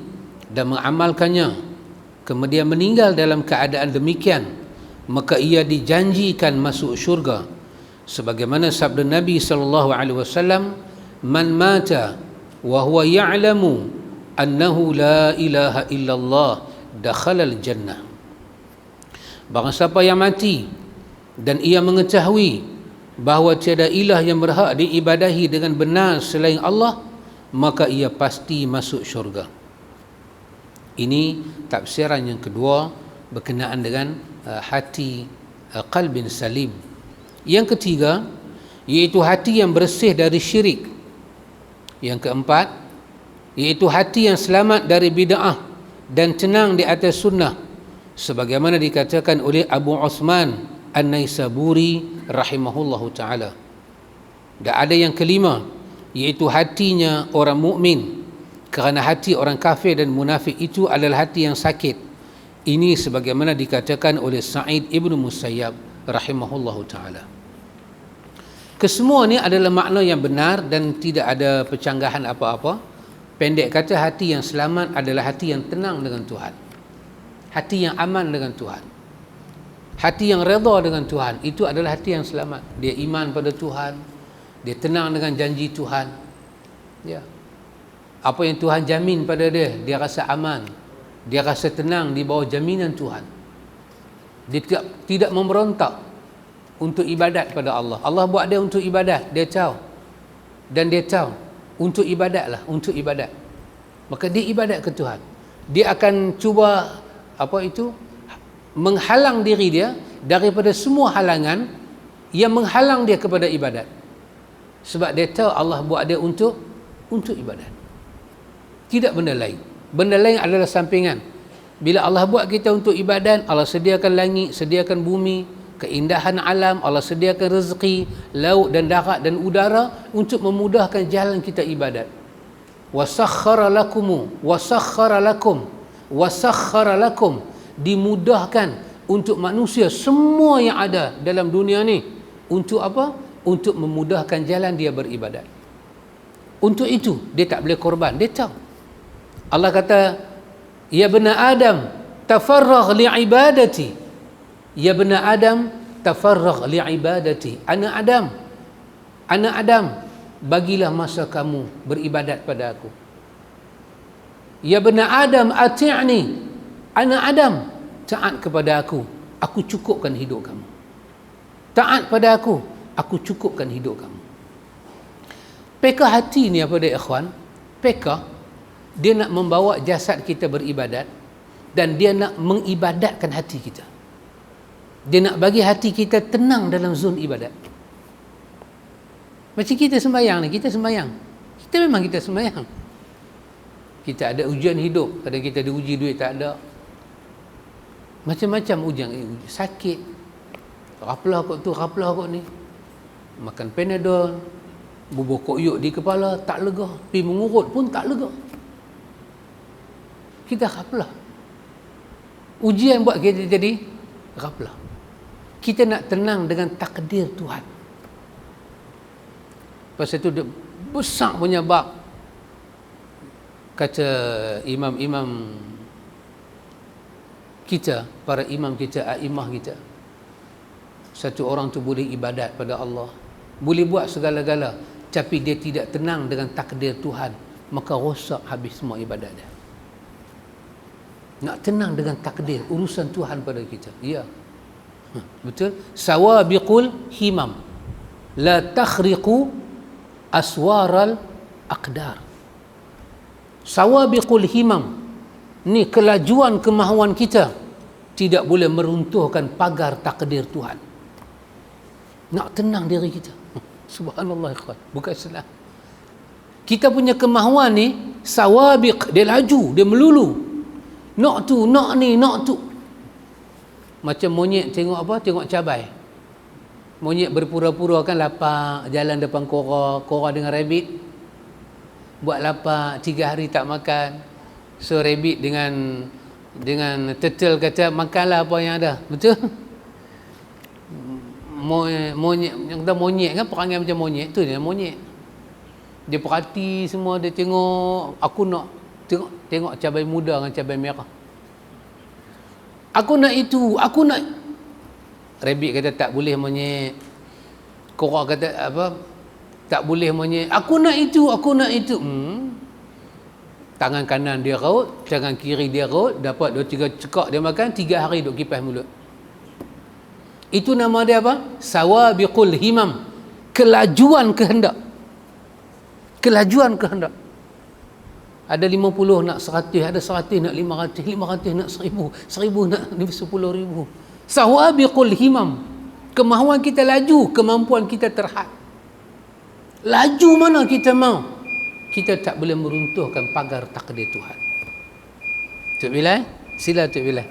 dan mengamalkannya, kemudian meninggal dalam keadaan demikian, maka ia dijanjikan masuk syurga, sebagaimana sabda Nabi sallallahu alaihi wasallam, man mata wa huwa ya'lamu annahu la ilaha illallah dakhalal jannah. Barang siapa yang mati dan ia mengetahui bahawa tiada ilah yang berhak diibadahi dengan benar selain Allah, maka ia pasti masuk syurga. Ini tafsiran yang kedua berkenaan dengan hati qalbin salim. Yang ketiga, iaitu hati yang bersih dari syirik. Yang keempat, iaitu hati yang selamat dari bid'ah dan tenang di atas sunnah, sebagaimana dikatakan oleh Abu Uthman An-Naisaburi rahimahullahu ta'ala. Dan ada yang kelima, iaitu hatinya orang mukmin, kerana hati orang kafir dan munafik itu adalah hati yang sakit. Ini sebagaimana dikatakan oleh Sa'id ibn Musayyab rahimahullahu ta'ala. Kesemua ini adalah makna yang benar dan tidak ada pencanggahan apa-apa. Pendek kata, hati yang selamat adalah hati yang tenang dengan Tuhan, hati yang aman dengan Tuhan, hati yang redha dengan Tuhan. Itu adalah hati yang selamat. Dia iman pada Tuhan, dia tenang dengan janji Tuhan, ya. Apa yang Tuhan jamin pada dia, dia rasa aman, dia rasa tenang di bawah jaminan Tuhan. Dia tidak memberontak untuk ibadat pada Allah. Allah buat dia untuk ibadat, dia tahu, dan dia tahu untuk ibadatlah, untuk ibadat, maka dia ibadat ke Tuhan. Dia akan cuba menghalang diri dia daripada semua halangan yang menghalang dia kepada ibadat, sebab dia tahu Allah buat dia untuk ibadat, tidak benda lain. Benda lain adalah sampingan. Bila Allah buat kita untuk ibadat, Allah sediakan langit, sediakan bumi, keindahan alam, Allah sediakan rezeki, laut dan darat dan udara untuk memudahkan jalan kita ibadat. Wasakhkhara lakum, dimudahkan untuk manusia semua yang ada dalam dunia ni. Untuk apa? Untuk memudahkan jalan dia beribadat. Untuk itu dia tak boleh korban. Dia tahu. Allah kata, ya bani Adam, tafarragh li ibadati. Ya bani Adam, tafarragh li ibadati. Anak Adam, bagilah masa kamu beribadat pada aku. Ya bani Adam, ati'ni. Anak Adam, taat kepada aku cukupkan hidup kamu. Taat pada aku cukupkan hidup kamu. Peka hati ni apa dia, ikhwan? Peka, dia nak membawa jasad kita beribadat, dan dia nak mengibadatkan hati kita. Dia nak bagi hati kita tenang dalam zon ibadat. Macam kita sembahyang ni, kita memang sembahyang. Kita ada ujian hidup, kadang kita diuji duit tak ada, macam-macam ujian, sakit, raplah kot ni, makan Panadol, bubur koyok di kepala tak lega, pergi mengurut pun tak lega. Kita raplah. Ujian buat kita jadi raplah. Kita nak tenang dengan takdir Tuhan. Pasal itu besar punya bab, kata imam-imam kita, para imam kita, aimah kita, satu orang tu boleh ibadat pada Allah boleh buat segala-gala, tapi dia tidak tenang dengan takdir Tuhan, maka rosak habis semua ibadat dia. Nak tenang dengan takdir urusan Tuhan pada kita. Ya, betul. Sawabiqul himam la takhriqu aswaral aqdar. Sawabiqul himam ni kelajuan kemahuan kita tidak boleh meruntuhkan pagar takdir Tuhan. Nak tenang diri kita. Subhanallah ikhwan, bukan senang. Kita punya kemahuan ni sawabiq, dia laju, dia melulu. Nak tu, nak ni, nak tu. Macam monyet tengok apa? Tengok cabai. Monyet berpura-pura kan lapar, jalan depan kora dengan rabbit. Buat lapar, 3 hari tak makan. So rabbit dengan turtle kata makanlah apa yang ada. Betul? Monyet, yang kata monyet kan perangai macam monyet, tu dia monyet. Dia perhati semua, dia tengok, aku nak tengok cabai muda dengan cabai merah. Aku nak itu, aku nak. Rabbit kata tak boleh monyet. Kora kata apa? Tak boleh monyet. Aku nak itu, aku nak itu. Tangan kanan dia raut, tangan kiri dia raut, dapat 2-3 cekak dia makan, 3 hari duk kipas mulut. Itu nama dia apa? Sawabiqul himam. Kelajuan kehendak. Kelajuan kehendak. Ada 50 nak 100, ada 100 nak 500, 500 nak 1000, 1000 nak 10,000. Sawabiqul himam. Kemahuan kita laju, kemampuan kita terhad. Laju mana kita mau? Kita tak boleh meruntuhkan pagar takdir Tuhan. Tok Bilal, sila Tok Bilal.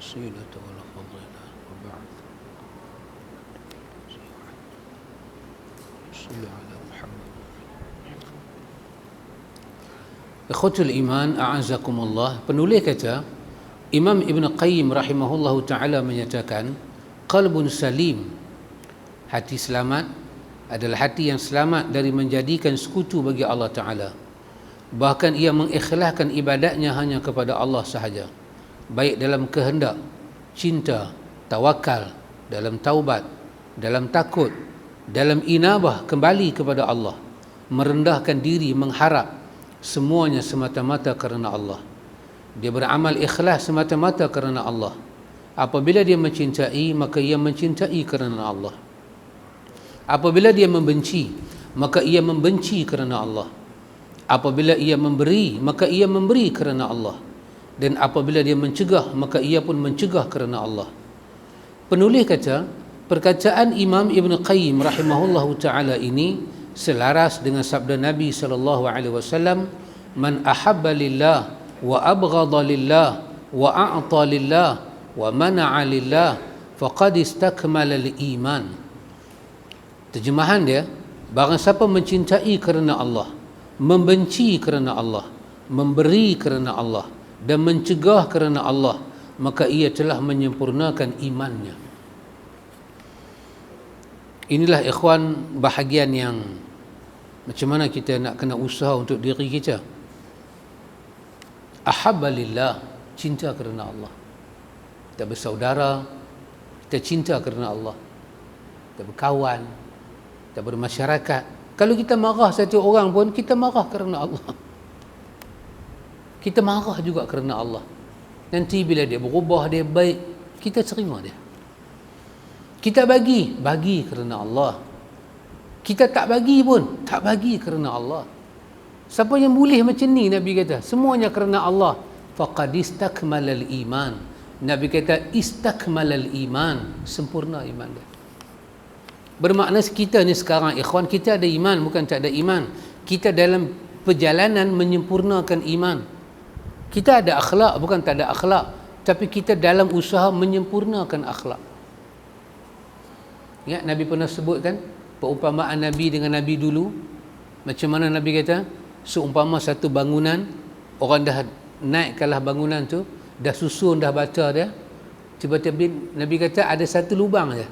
الوسيلة والفضيلة وبعد صل على محمد. Ikhwatul iman, a'azakumullah. Penulis kata, Imam Ibn Qayyim rahimahullahu ta'ala menyatakan, qalbun salim, hati selamat adalah hati yang selamat dari menjadikan sekutu bagi Allah Ta'ala. Bahkan ia mengikhlaskan ibadatnya hanya kepada Allah sahaja, baik dalam kehendak, cinta, tawakal, dalam taubat, dalam takut, dalam inabah kembali kepada Allah, merendahkan diri, mengharap semuanya semata-mata kerana Allah. Dia beramal ikhlas semata-mata kerana Allah. Apabila dia mencintai, maka ia mencintai kerana Allah. Apabila dia membenci, maka ia membenci kerana Allah. Apabila ia memberi, maka ia memberi kerana Allah. Dan apabila dia mencegah, maka ia pun mencegah kerana Allah. Penulis kata, perkataan Imam Ibn Qayyim rahimahullahu ta'ala ini selaras dengan sabda Nabi SAW, man ahabba lillah wa abghadha lillah wa a'ta lillah wa mana'a lillah faqad istakmala al-iman. Terjemahan dia, barang siapa mencintai kerana Allah, membenci kerana Allah, memberi kerana Allah dan mencegah kerana Allah, maka ia telah menyempurnakan imannya. Inilah ikhwan bahagian yang macam mana kita nak kena usaha untuk diri kita. Ahabba lillah, cinta kerana Allah. Kita bersaudara, kita cinta kerana Allah. Kita berkawan, kita bermasyarakat. Kalau kita marah satu orang pun, kita marah kerana Allah. Kita marah juga kerana Allah. Nanti bila dia berubah, dia baik, kita terima dia. Kita bagi kerana Allah. Kita tak bagi pun, tak bagi kerana Allah. Siapa yang boleh macam ni, Nabi kata, semuanya kerana Allah. Faqad istakmalal iman. Nabi kata istakmalal iman, sempurna iman dia. Bermakna kita ni sekarang ikhwan, kita ada iman, bukan tak ada iman. Kita dalam perjalanan menyempurnakan iman. Kita ada akhlak, bukan tak ada akhlak, tapi kita dalam usaha menyempurnakan akhlak. Ya, Nabi pernah sebutkan perumpamaan Nabi dengan Nabi dulu. Macam mana Nabi kata, seumpama satu bangunan, orang dah naikkanlah bangunan tu, dah susun dah bata dia, tiba-tiba Nabi kata ada satu lubang je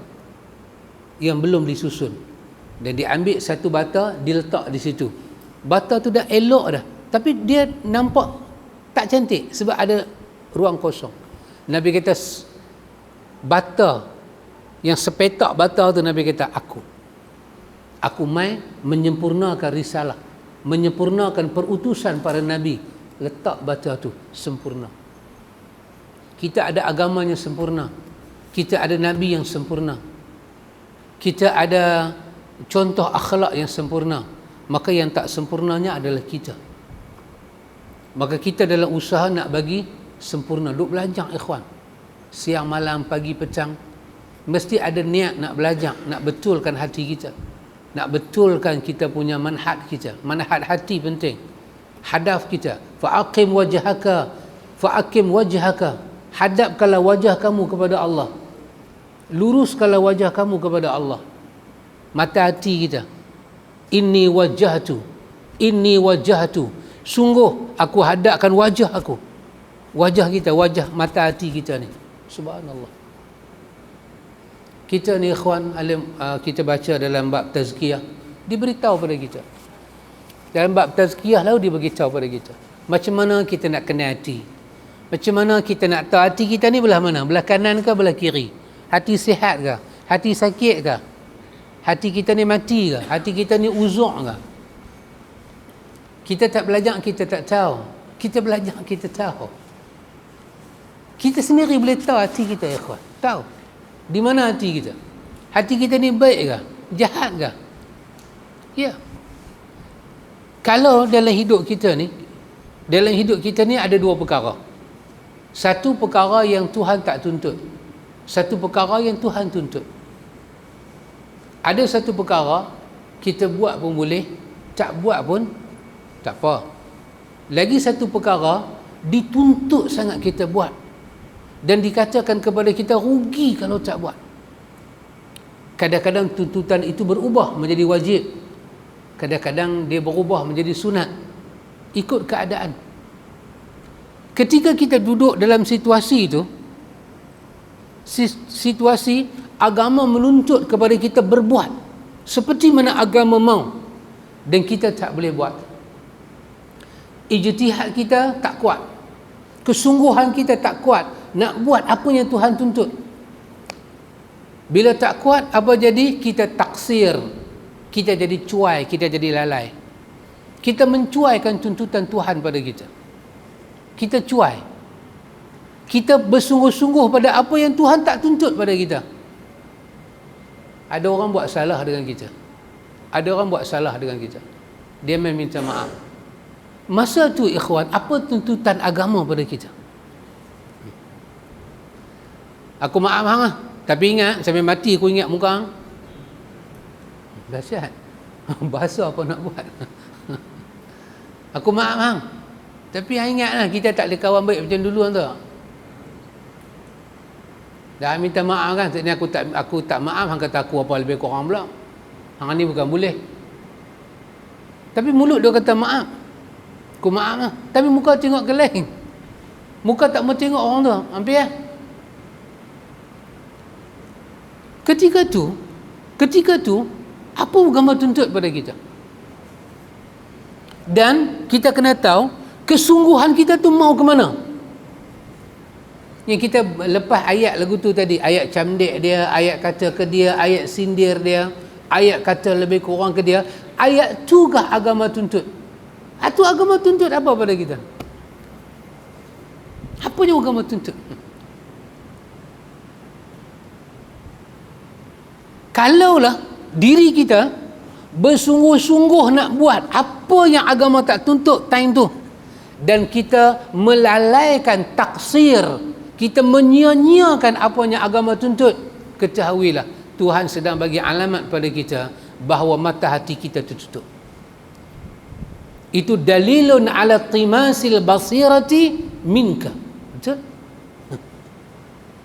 yang belum disusun, dan diambil satu bata, diletak di situ. Bata tu dah elok dah, tapi dia nampak tak cantik sebab ada ruang kosong. Nabi kata bata yang sepetak bata tu, Nabi kata aku mai menyempurnakan risalah, menyempurnakan perutusan para Nabi, letak bata tu sempurna. Kita ada agamanya sempurna, kita ada Nabi yang sempurna, kita ada contoh akhlak yang sempurna. Maka yang tak sempurnanya adalah kita. Maka kita dalam usaha nak bagi sempurna, duk belajar ikhwan, siang malam pagi petang, mesti ada niat nak belajar, nak betulkan hati kita, nak betulkan kita punya manhaj kita. Manhaj hati penting, hadaf kita. Fa'aqim wajhaka, hadapkanlah wajah kamu kepada Allah, luruskanlah wajah kamu kepada Allah. Mata hati kita, inni wajhatu, sungguh aku hadapkan wajah aku. Wajah kita, wajah mata hati kita ni, subhanallah. Kita ni ikhwan, kita baca dalam bab tazkiyah, diberitahu pada kita. Dalam bab tazkiyah lalu diberitahu pada kita macam mana kita nak kenal hati, macam mana kita nak tahu hati kita ni belah mana, belah kanan ke belah kiri, hati sihat ke, hati sakit ke, hati kita ni mati ke, hati kita ni uzuk ke. Kita tak belajar, kita tak tahu. Kita belajar, kita tahu. Kita sendiri boleh tahu hati kita ikhwan, tahu di mana hati kita. Hati kita ni baik ke, jahat ke? Ya. Kalau dalam hidup kita ni ada dua perkara. Satu perkara yang Tuhan tak tuntut, satu perkara yang Tuhan tuntut. Ada satu perkara kita buat pun boleh, tak buat pun tak apa. Lagi satu perkara dituntut sangat kita buat, dan dikatakan kepada kita rugi kalau tak buat. Kadang-kadang tuntutan itu berubah menjadi wajib, kadang-kadang dia berubah menjadi sunat, ikut keadaan. Ketika kita duduk dalam situasi itu, situasi agama menuntut kepada kita berbuat seperti mana agama mau, dan kita tak boleh buat. Ijtihad kita tak kuat, kesungguhan kita tak kuat nak buat apa yang Tuhan tuntut. Bila tak kuat, apa jadi? Kita taksir, kita jadi cuai, kita jadi lalai. Kita mencuaikan tuntutan Tuhan pada kita. Kita cuai. Kita bersungguh-sungguh pada apa yang Tuhan tak tuntut pada kita. Ada orang buat salah dengan kita. Ada orang buat salah dengan kita. Dia meminta maaf. Masa tu ikhwan, apa tuntutan agama pada kita? Aku maaf hang lah. Tapi ingat, sampai mati aku ingat muka hang. Dahsyat. Bahasa apa nak buat? Aku maaf hang. Tapi hang ingatlah, kita tak boleh kawan baik macam dulu tu. Dah minta maaf kan, ni aku tak maaf, hang kata aku apa lebih kurang pula. Hang ni bukan boleh. Tapi mulut dia kata maaf. Aku maaf lah. Tapi muka tengok ke lain. Muka tak mau tengok orang tu. Hampir lah. Ketika tu, apa agama tuntut pada kita? Dan kita kena tahu, kesungguhan kita tu mau ke mana? Yang kita lepas ayat lagu tu tadi, ayat camdek dia, ayat kata ke dia, ayat sindir dia, ayat kata lebih kurang ke dia, ayat tu kah agama tuntut? Itu agama tuntut apa pada kita? Apa yang agama tuntut? Kalaulah diri kita bersungguh-sungguh nak buat apa yang agama tak tuntut time tu, dan kita melalaikan taksir, kita menyia-nyiakan apa yang agama tuntut, ketahuilah Tuhan sedang bagi alamat pada kita bahawa mata hati kita tertutup. Itu dalilun ala timasil basirati minka. Betul?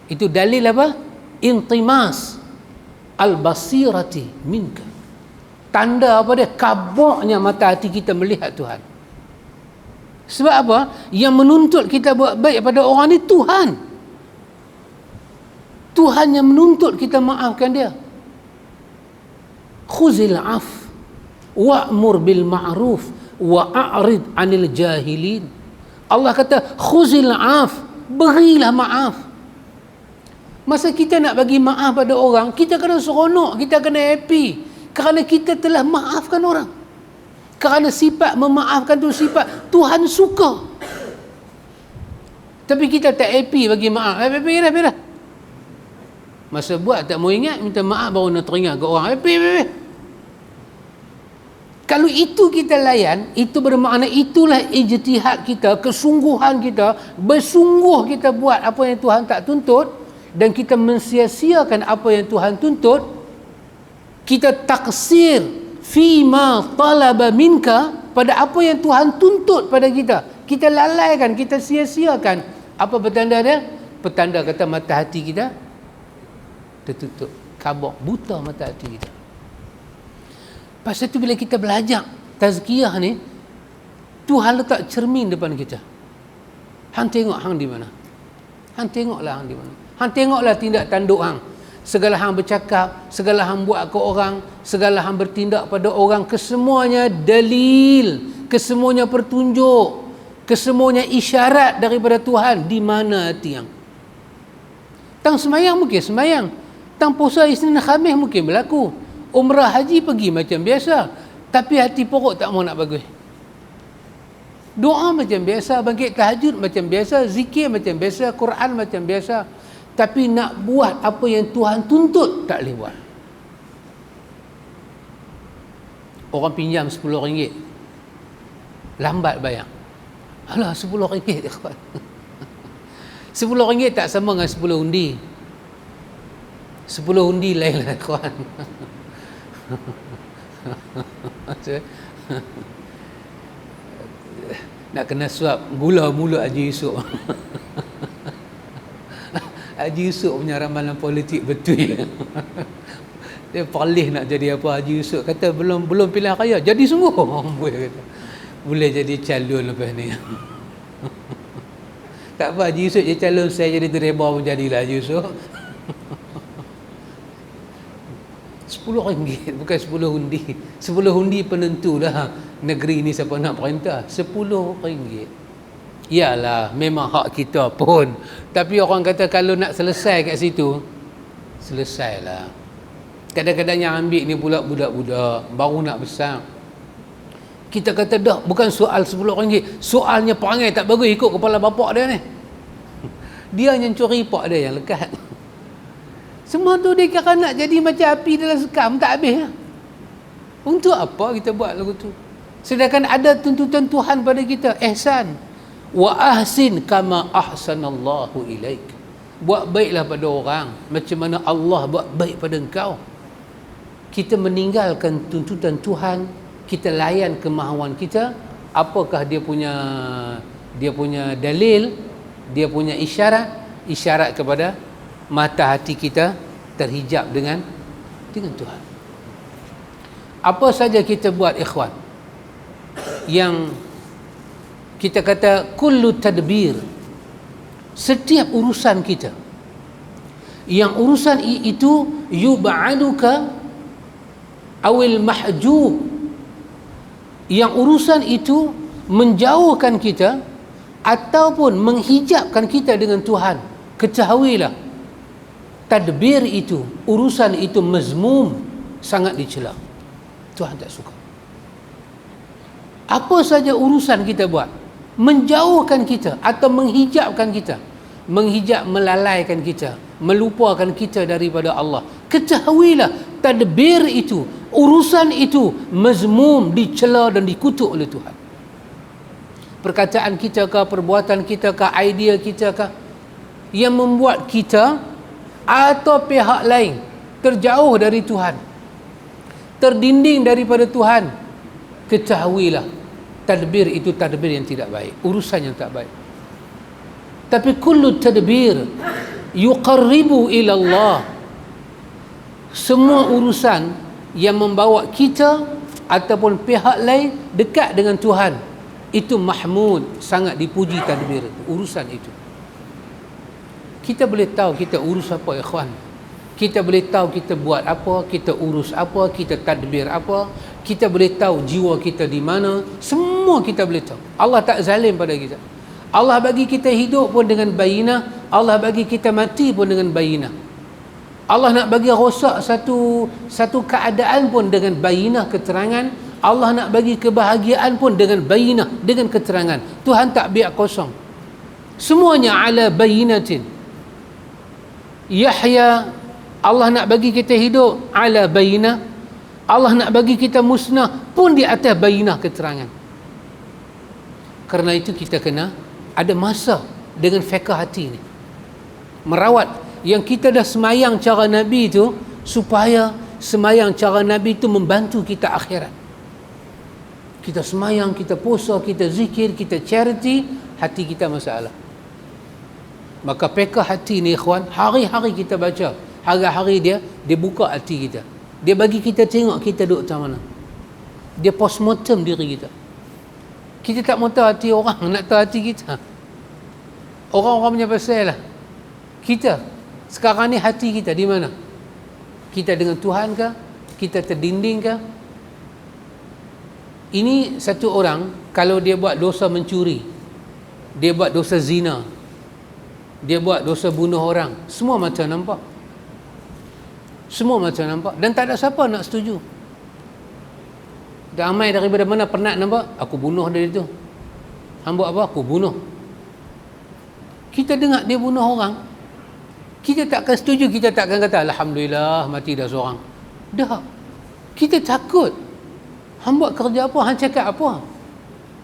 Itu dalil apa? Intimas al-basirati minka. Tanda apa dia? Kabuknya mata hati kita melihat Tuhan. Sebab apa? Yang menuntut kita buat baik pada orang ni Tuhan. Tuhan yang menuntut kita maafkan dia. Khuzil af wa'mur bil ma'ruf wa'arid 'anil jahilin. Allah kata khuzil af, berilah maaf. Masa kita nak bagi maaf pada orang, kita kena seronok, kita kena happy, kerana kita telah maafkan orang. Kerana sifat memaafkan tu sifat Tuhan suka. Tapi kita tak happy bagi maaf. Happy dah. Masa buat tak mau ingat, minta maaf baru nak teringat ke orang. Happy. Kalau itu kita layan, itu bermakna itulah ijtihad kita, kesungguhan kita, bersungguh kita buat apa yang Tuhan tak tuntut, dan kita mensia-siakan apa yang Tuhan tuntut, kita taksir fima talaba minka, pada apa yang Tuhan tuntut pada kita, kita lalaikan, kita sia-siakan. Apa petanda dia? Petanda kata mata hati kita tertutup, kabuk, buta mata hati kita. Pasal tu bila kita belajar tazkiyah ni, Tuhan letak cermin depan kita. Hang tengok hang di mana? Hang tengoklah hang di mana? Hang tengoklah tindak tanduk hang. Segala hang bercakap, segala hang buat ke orang, segala hang bertindak pada orang, kesemuanya dalil, kesemuanya petunjuk, kesemuanya isyarat daripada Tuhan. Di mana hati hang? Tang semayang mungkin semayang, tang puasa Isnin Khamis mungkin berlaku, umrah haji pergi macam biasa, tapi hati pokok tak mau nak bagus. Doa macam biasa, bangkit tahajud macam biasa, zikir macam biasa, Quran macam biasa, tapi nak buat apa yang Tuhan tuntut tak boleh buat. Orang pinjam RM10, lambat bayar. Alah, RM10 ikhwan. RM10 tak sama dengan 10 undi. 10 undi lain lah ikhwan. Nak kena suap gula mulut Haji Yusof. Haji Yusof punya ramalan politik betul. Dia palih nak jadi apa. Haji Yusof kata belum pilihan raya, jadi sungguh. Boleh kata, boleh jadi calon lepas ni. Tak apa, Haji Yusof jadi calon, saya jadi direba pun jadilah Haji Yusof. RM10, bukan 10 undi. 10 undi penentulah negeri ni siapa nak perintah. RM10. Yalah, memang hak kita pun. Tapi orang kata kalau nak selesai kat situ, selesailah. Kadang-kadang yang ambil ni pula budak-budak baru nak besar. Kita kata dah, bukan soal RM10, soalnya perangai tak bagus ikut kepala bapak dia ni. Dia yang curi pak dia yang lekat. Semua tu dia kira nak jadi macam api dalam sekam, tak habis lah. Untuk apa kita buat lagu tu? Sedangkan ada tuntutan Tuhan pada kita, ihsan. Wa ahsin kama ahsanallahu ilaik. Buat baiklah pada orang macam mana Allah buat baik pada engkau. Kita meninggalkan tuntutan Tuhan, kita layan kemahuan kita. Apakah dia punya dalil, dia punya isyarat kepada mata hati kita terhijab dengan Tuhan. Apa saja kita buat ikhwan, yang kita kata kullu tadbir, setiap urusan kita, yang urusan itu yub'aduka awil mahjub, yang urusan itu menjauhkan kita ataupun menghijabkan kita dengan Tuhan, ketahuilah tadbir itu, urusan itu mazmum, sangat dicela. Tuhan tak suka. Apa saja urusan kita buat menjauhkan kita atau menghijabkan kita, menghijab, melalaikan kita, melupakan kita daripada Allah, ketahuilah tadbir itu, urusan itu mazmum, dicela dan dikutuk oleh Tuhan. Perkataan kita ke, perbuatan kita ke, idea kita ke, yang membuat kita atau pihak lain terjauh dari Tuhan, terdinding daripada Tuhan, ketahuilah tadbir itu tadbir yang tidak baik, urusan yang tak baik. Tapi kullu tadbir yuqarribu ila Allah, semua urusan yang membawa kita ataupun pihak lain dekat dengan Tuhan, itu mahmud, sangat dipuji tadbir itu, urusan itu. Kita boleh tahu kita urus apa ikhwan, kita boleh tahu kita buat apa, kita urus apa, kita tadbir apa, kita boleh tahu jiwa kita di mana, semua kita boleh tahu. Allah tak zalim pada kita. Allah bagi kita hidup pun dengan bayinah, Allah bagi kita mati pun dengan bayinah. Allah nak bagi rosak satu keadaan pun dengan bayinah, keterangan. Allah nak bagi kebahagiaan pun dengan bayinah, dengan keterangan. Tuhan tak biar kosong. Semuanya ala bayinatin. Yahya, Allah nak bagi kita hidup ala bayinah. Allah nak bagi kita musnah pun di atas bayinah, keterangan. Kerana itu kita kena ada masa dengan fiqh hati ni, merawat. Yang kita dah semayang cara Nabi itu, supaya semayang cara Nabi itu membantu kita akhirat. Kita semayang, kita puasa, kita zikir, kita charity, hati kita masalah. Maka fiqh hati ni ikhwan, hari-hari kita baca, hari-hari dia buka hati kita, dia bagi kita tengok kita duduk macam mana, dia postmortem diri kita. Kita tak mahu tahu hati orang, nak tahu hati kita. Orang-orang punya pasal lah. Kita sekarang ni hati kita di mana? Kita dengan Tuhan ke? Kita terdinding ke? Ini satu orang, kalau dia buat dosa mencuri, dia buat dosa zina, dia buat dosa bunuh orang, semua macam nampak. Semua macam nampak. Dan tak ada siapa nak setuju. Ramai daripada mana pernah nampak, aku bunuh dia itu. Hang buat apa? Aku bunuh. Kita dengar dia bunuh orang, kita takkan setuju, kita takkan kata alhamdulillah mati dah seorang. Dah. Kita takut. Hang buat kerja apa? Hang cakap apa?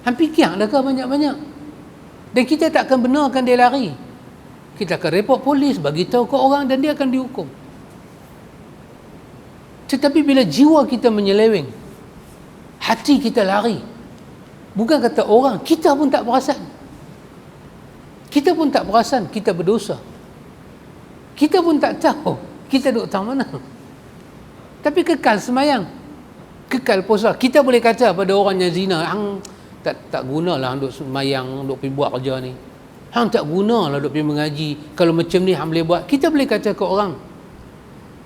Hang fikir dah ke banyak-banyak? Dan kita takkan benarkan dia lari. Kita akan report polis, bagi tahu ke orang, dan dia akan dihukum. Tetapi bila jiwa kita menyeleweng, hati kita lari, bukan kata orang, kita pun tak perasan. Kita pun tak perasan kita berdosa. Kita pun tak tahu kita duduk tang mana. Tapi kekal semayang, kekal puasa. Kita boleh kata pada orang yang zina, hang tak gunalah duduk semayang, duduk pergi buat kerja ni. Hang tak gunalah duduk pergi mengaji. Kalau macam ni hang boleh buat. Kita boleh kata ke orang.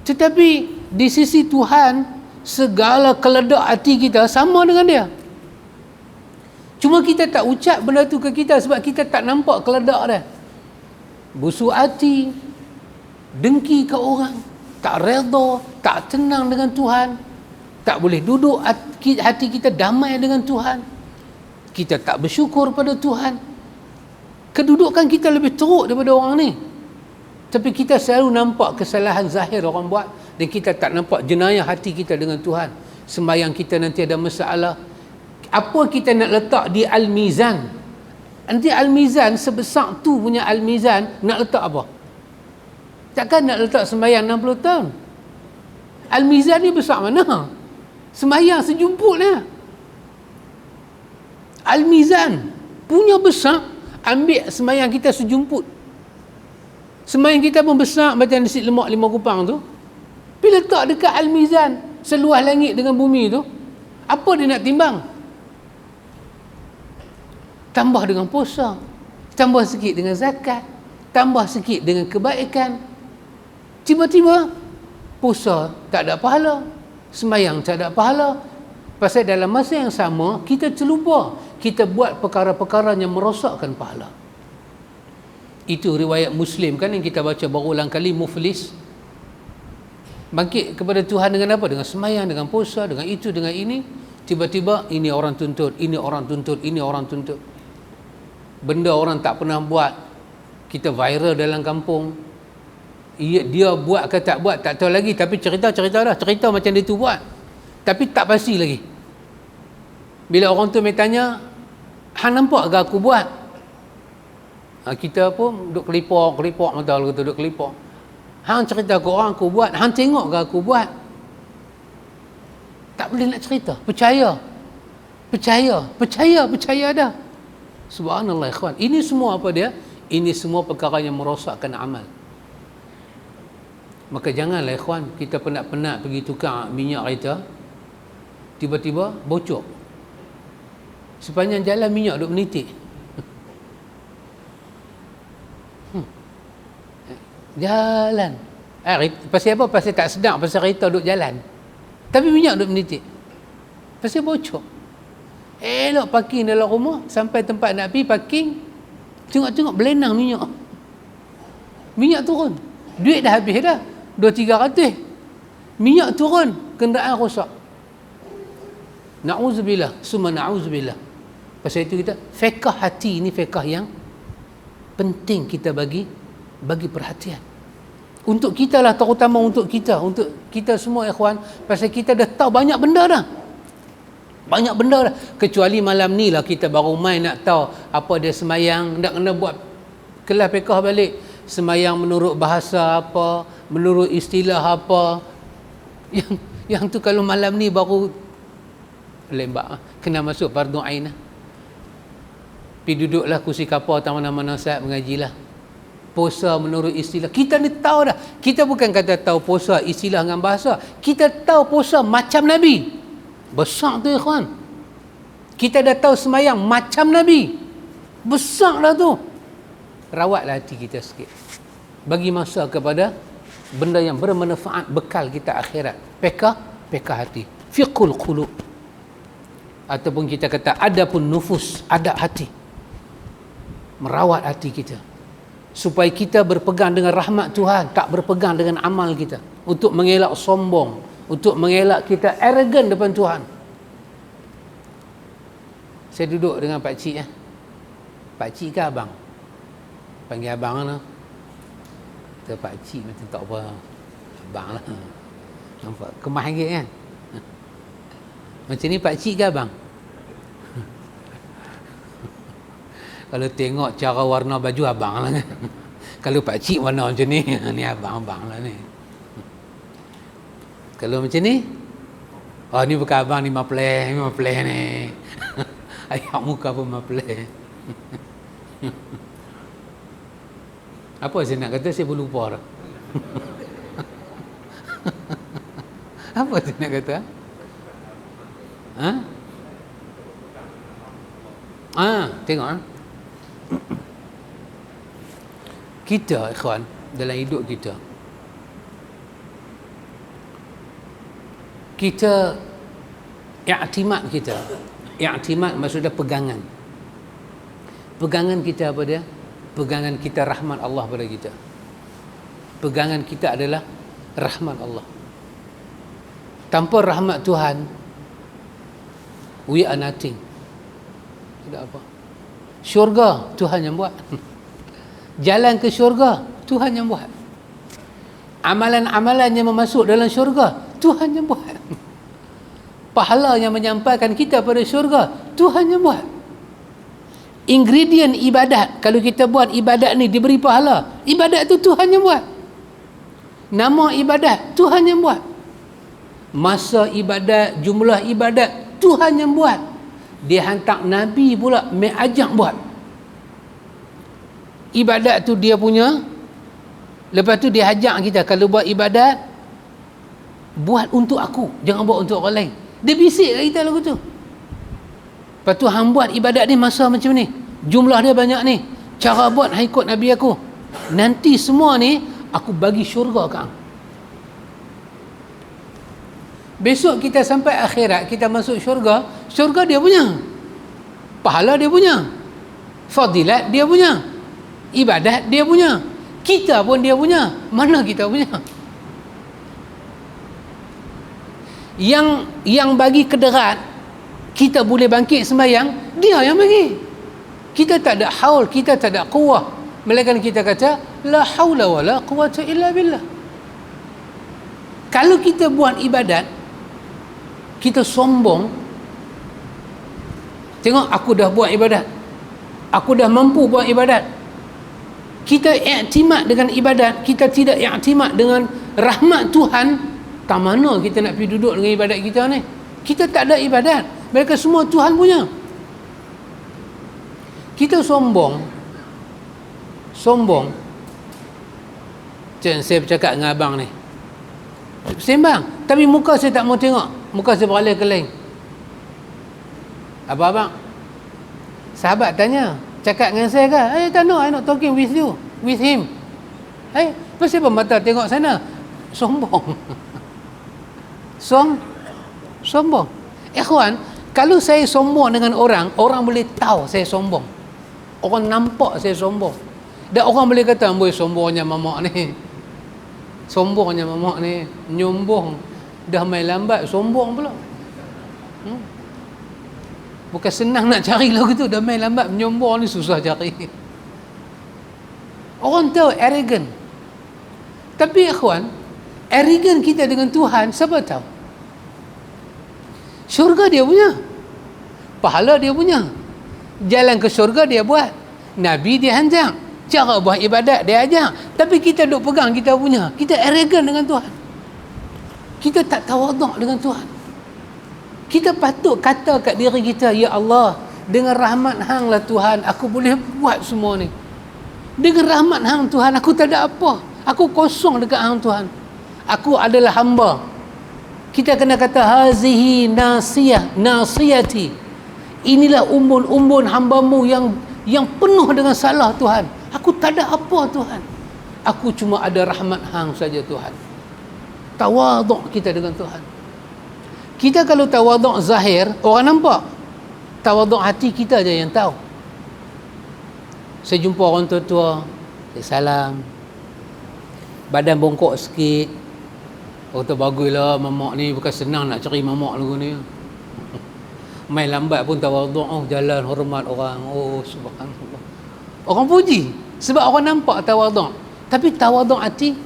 Tetapi di sisi Tuhan, segala keledak hati kita sama dengan dia. Cuma kita tak ucap benda tu ke kita sebab kita tak nampak keledak dia. Busuk hati, dengki ke orang, tak redha, tak tenang dengan Tuhan, tak boleh duduk hati kita damai dengan Tuhan, kita tak bersyukur pada Tuhan. Kedudukan kita lebih teruk daripada orang ni, tapi kita selalu nampak kesalahan zahir orang buat dan kita tak nampak jenayah hati kita dengan Tuhan. Sembahyang kita nanti ada masalah. Apa kita nak letak di Al-Mizan? Nanti Al-Mizan sebesar tu punya Al-Mizan, nak letak apa? Takkan nak letak sembahyang 60 tahun. Al-Mizan ni besar mana? Sembahyang sejumputnya. Al-Mizan punya besar, ambil sembahyang kita sejumput. Sembahyang kita pun besar macam nasi lemak 5 kupang tu. Bila letak dekat Al-Mizan, seluas langit dengan bumi tu, apa dia nak timbang? Tambah dengan puasa, tambah sikit dengan zakat, tambah sikit dengan kebaikan. Tiba-tiba puasa tak ada pahala, sembahyang tak ada pahala. Pasal dalam masa yang sama kita terlupa, kita buat perkara-perkara yang merosakkan pahala. Itu riwayat Muslim kan yang kita baca berulang kali. Muflis bangkit kepada Tuhan dengan apa? Dengan sembahyang, dengan puasa, dengan itu, dengan ini. Tiba-tiba ini orang tuntut, ini orang tuntut, ini orang tuntut. Benda orang tak pernah buat, kita viral dalam kampung. Dia buat ke tak buat tak tahu lagi, tapi cerita dah, cerita macam dia tu buat, tapi tak pasti lagi. Bila orang tu bertanya, hang nampak ke aku buat? Kita pun duduk kelipok mata lagu tu, duduk kelipok. Hang cerita ke orang aku buat, hang tengok ke aku buat? Tak boleh nak cerita. Percaya dah. Subhanallah ikhwan. Ini semua apa dia? Ini semua perkara yang merosakkan amal. Maka janganlah ikhwan, kita penat-penat pergi tukar minyak kereta, tiba-tiba bocor. Sepanjang jalan minyak duk menitik. Jalan. Pasal apa? Pasal tak sedap, pasal kereta duk jalan. Tapi minyak duk menitik. Pasal bocor. Elok parking dalam rumah, sampai tempat nak pergi parking, tengok-tengok belenang minyak. Minyak turun. Duit dah habis dah. 200-300. Minyak turun, kenderaan rosak. Na'udzubillah, summa na'udzubillah. Pasal itu kita, fiqh hati ini fiqh yang penting kita bagi perhatian. Untuk kita lah, terutama untuk kita semua ikhwan. Pasal kita dah tahu banyak benda dah. Kecuali malam ni lah kita baru main nak tahu apa dia semayang, nak kena buat kelas fiqh balik. Semayang menurut bahasa apa, menurut istilah apa. Yang tu kalau malam ni baru lembak, kena masuk fardu ain. Pergi duduklah kursi kapal taman mana saat mengajilah. Puasa menurut istilah. Kita ni tahu dah. Kita bukan kata tahu puasa istilah dengan bahasa. Kita tahu puasa macam Nabi. Besar tu ikhwan. Kita dah tahu semayang macam Nabi. Besar dah tu. Rawatlah hati kita sikit. Bagi masa kepada benda yang bermanfaat, bekal kita akhirat. Pekah hati. Fiqhul qulub. Ataupun kita kata adabun nufus, adab hati. Merawat hati kita. Supaya kita berpegang dengan rahmat Tuhan, tak berpegang dengan amal kita. Untuk mengelak sombong, untuk mengelak kita arrogant depan Tuhan. Saya duduk dengan Pak Cik. Pak Cik ke abang? Panggil abang lah. Kata Pak Cik macam tak apa. Abang lah. Nampak? Kemah sikit kan? Macam ni Pak Cik ke abang? Kalau tengok cara warna baju abang lah kan? Kalau Pak Cik warna macam ni, ni abang-abang lah ni. Kalau macam ni, oh ni bukan abang, ni mapleh ni. Ayak muka pun mapleh. Apa saya nak kata, saya pun lupa dah. Apa saya nak kata? Tengok kita ikhwan dalam hidup kita i'timad maksudnya pegangan kita apa dia? Pegangan kita rahmat Allah pada kita. Pegangan kita adalah rahmat Allah. Tanpa rahmat Tuhan, we are nothing. Tidak apa. Syurga Tuhan yang buat. Jalan ke syurga Tuhan yang buat. Amalan-amalan yang memasuk dalam syurga Tuhan yang buat. Pahala yang menyampaikan kita pada syurga Tuhan yang buat. Ingredient ibadat, kalau kita buat ibadat ni diberi pahala, ibadat tu Tuhan yang buat. Nama ibadat Tuhan yang buat. Masa ibadat, jumlah ibadat Tuhan yang buat. Dia hantar Nabi pula ajak buat. Ibadat tu dia punya. Lepas tu dia ajak kita, kalau buat ibadat, buat untuk aku, jangan buat untuk orang lain. Dia bisik kat kita lagu tu. Lepas tu hang buat ibadat ni masa macam ni, jumlah dia banyak ni, cara buat hang ikut Nabi aku, nanti semua ni aku bagi syurga kat hang. Besok kita sampai akhirat, kita masuk syurga, syurga dia punya, pahala dia punya, fadilat dia punya, ibadat dia punya, kita pun dia punya. Mana kita punya? Yang bagi kederat kita boleh bangkit sembahyang, dia yang bagi. Kita tak ada haul, kita tak ada quwah, melainkan kita kata la haula wala quwata illa billah. Kalau kita buat ibadat, kita sombong, tengok aku dah buat ibadat, aku dah mampu buat ibadat. Kita iktimad dengan ibadat, kita tidak iktimad dengan rahmat Tuhan. Tak mana kita nak pergi duduk dengan ibadat kita ni? Kita tak ada ibadat, mereka semua Tuhan punya. Kita sombong. Macam saya bercakap dengan abang ni, sembang, tapi muka saya tak mau tengok, muka saya beralih ke lain. Abang, sahabat tanya, cakap dengan saya ke? Tak no, I not talking with you, with him. Pasal apa mata tengok sana? Sombong. Sombong. Ikhwan, kalau saya sombong dengan orang boleh tahu saya sombong. Orang nampak saya sombong. Dan orang boleh kata, "Boy, sombongnya mamak ni." Sombongnya mamak ni, nyombong. Dah main lambat, sombong pula. Bukan senang nak cari lagu tu, dah main lambat, menyombong ni susah cari. Orang tahu arrogant. Tapi ikhwan, arrogant kita dengan Tuhan, siapa tahu? Syurga dia punya, pahala dia punya, jalan ke syurga dia buat, Nabi dia hantar, cara buat ibadat dia ajar. Tapi kita duk pegang kita punya, kita arrogant dengan Tuhan, kita tak tawaduk dengan Tuhan. Kita patut kata kat diri kita, ya Allah, dengan rahmat hang lah Tuhan, aku boleh buat semua ni. Dengan rahmat hang Tuhan, aku tak ada apa, aku kosong dekat hang Tuhan, aku adalah hamba. Kita kena kata, hazihi nasiyati, inilah umbun-umbun hambamu yang penuh dengan salah Tuhan. Aku tak ada apa Tuhan, aku cuma ada rahmat hang saja Tuhan. Tawaduk kita dengan Tuhan. Kita kalau tawaduk zahir, orang nampak. Tawaduk hati kita je yang tahu. Saya jumpa orang tua-tua, saya salam, badan bongkok sikit. Oh, tu baguslah mamak ni, bukan senang nak cari mamak lagu ni. Main lambat pun tawaduk, jalan hormat orang. Oh, subhanallah. Orang puji sebab orang nampak tawaduk. Tapi tawaduk hati,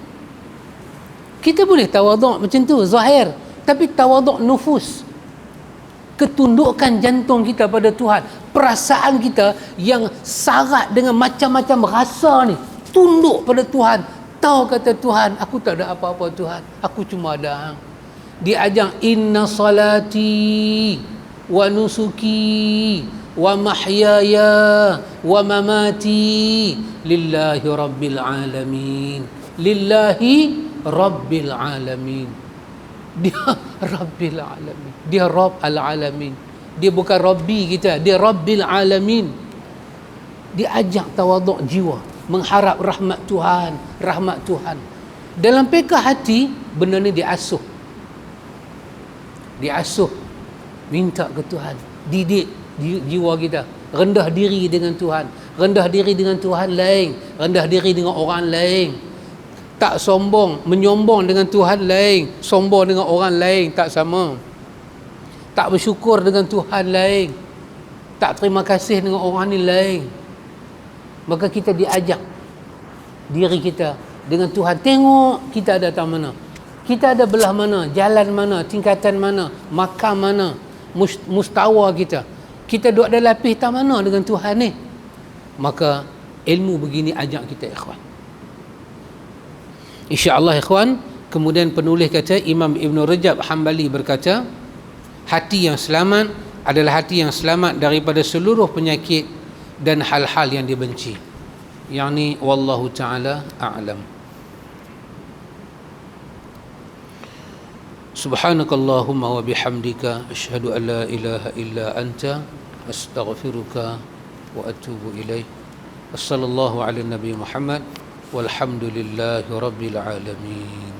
kita boleh tawaduk macam tu zahir, tapi tawaduk nufus, ketundukan jantung kita pada Tuhan, perasaan kita yang syarat dengan macam-macam rasa ni, tunduk pada Tuhan. Tahu kata Tuhan, aku tak ada apa-apa Tuhan, aku cuma ada hang. Dia ajar, inna salati wa nusuki wa mahyaya wa mamati lillahi rabbil alamin. Lillahi rabbil alamin. Dia rabbil alamin, dia Rabb al-alamin. Dia bukan Rabbi kita, dia Rabbil alamin. Dia ajak tawaduk jiwa, mengharap rahmat Tuhan, rahmat Tuhan. Dalam peka hati, benda ni diasuh. Minta ke Tuhan, didik jiwa kita, rendah diri dengan Tuhan. Rendah diri dengan Tuhan lain, rendah diri dengan orang lain. Tak sombong, menyombong dengan Tuhan lain, sombong dengan orang lain, tak sama. Tak bersyukur dengan Tuhan lain, tak terima kasih dengan orang ni lain. Maka kita diajak diri kita dengan Tuhan, tengok kita ada atas mana, kita ada belah mana, jalan mana, tingkatan mana, makam mana, mustawa kita duduk ada lapis tak mana dengan Tuhan ni. Maka ilmu begini ajak kita, ikhwan. InsyaAllah, ikhwan. Kemudian penulis kata, Imam Ibn Rajab Hanbali berkata, hati yang selamat adalah hati yang selamat daripada seluruh penyakit dan hal-hal yang dibenci. Yang ni wallahu ta'ala a'lam. Subhanakallahumma wa bihamdika asyhadu an la ilaha illa anta astaghfiruka wa atubu ilaih. Wassallallahu ala nabi Muhammad walhamdulillahi rabbil alamin.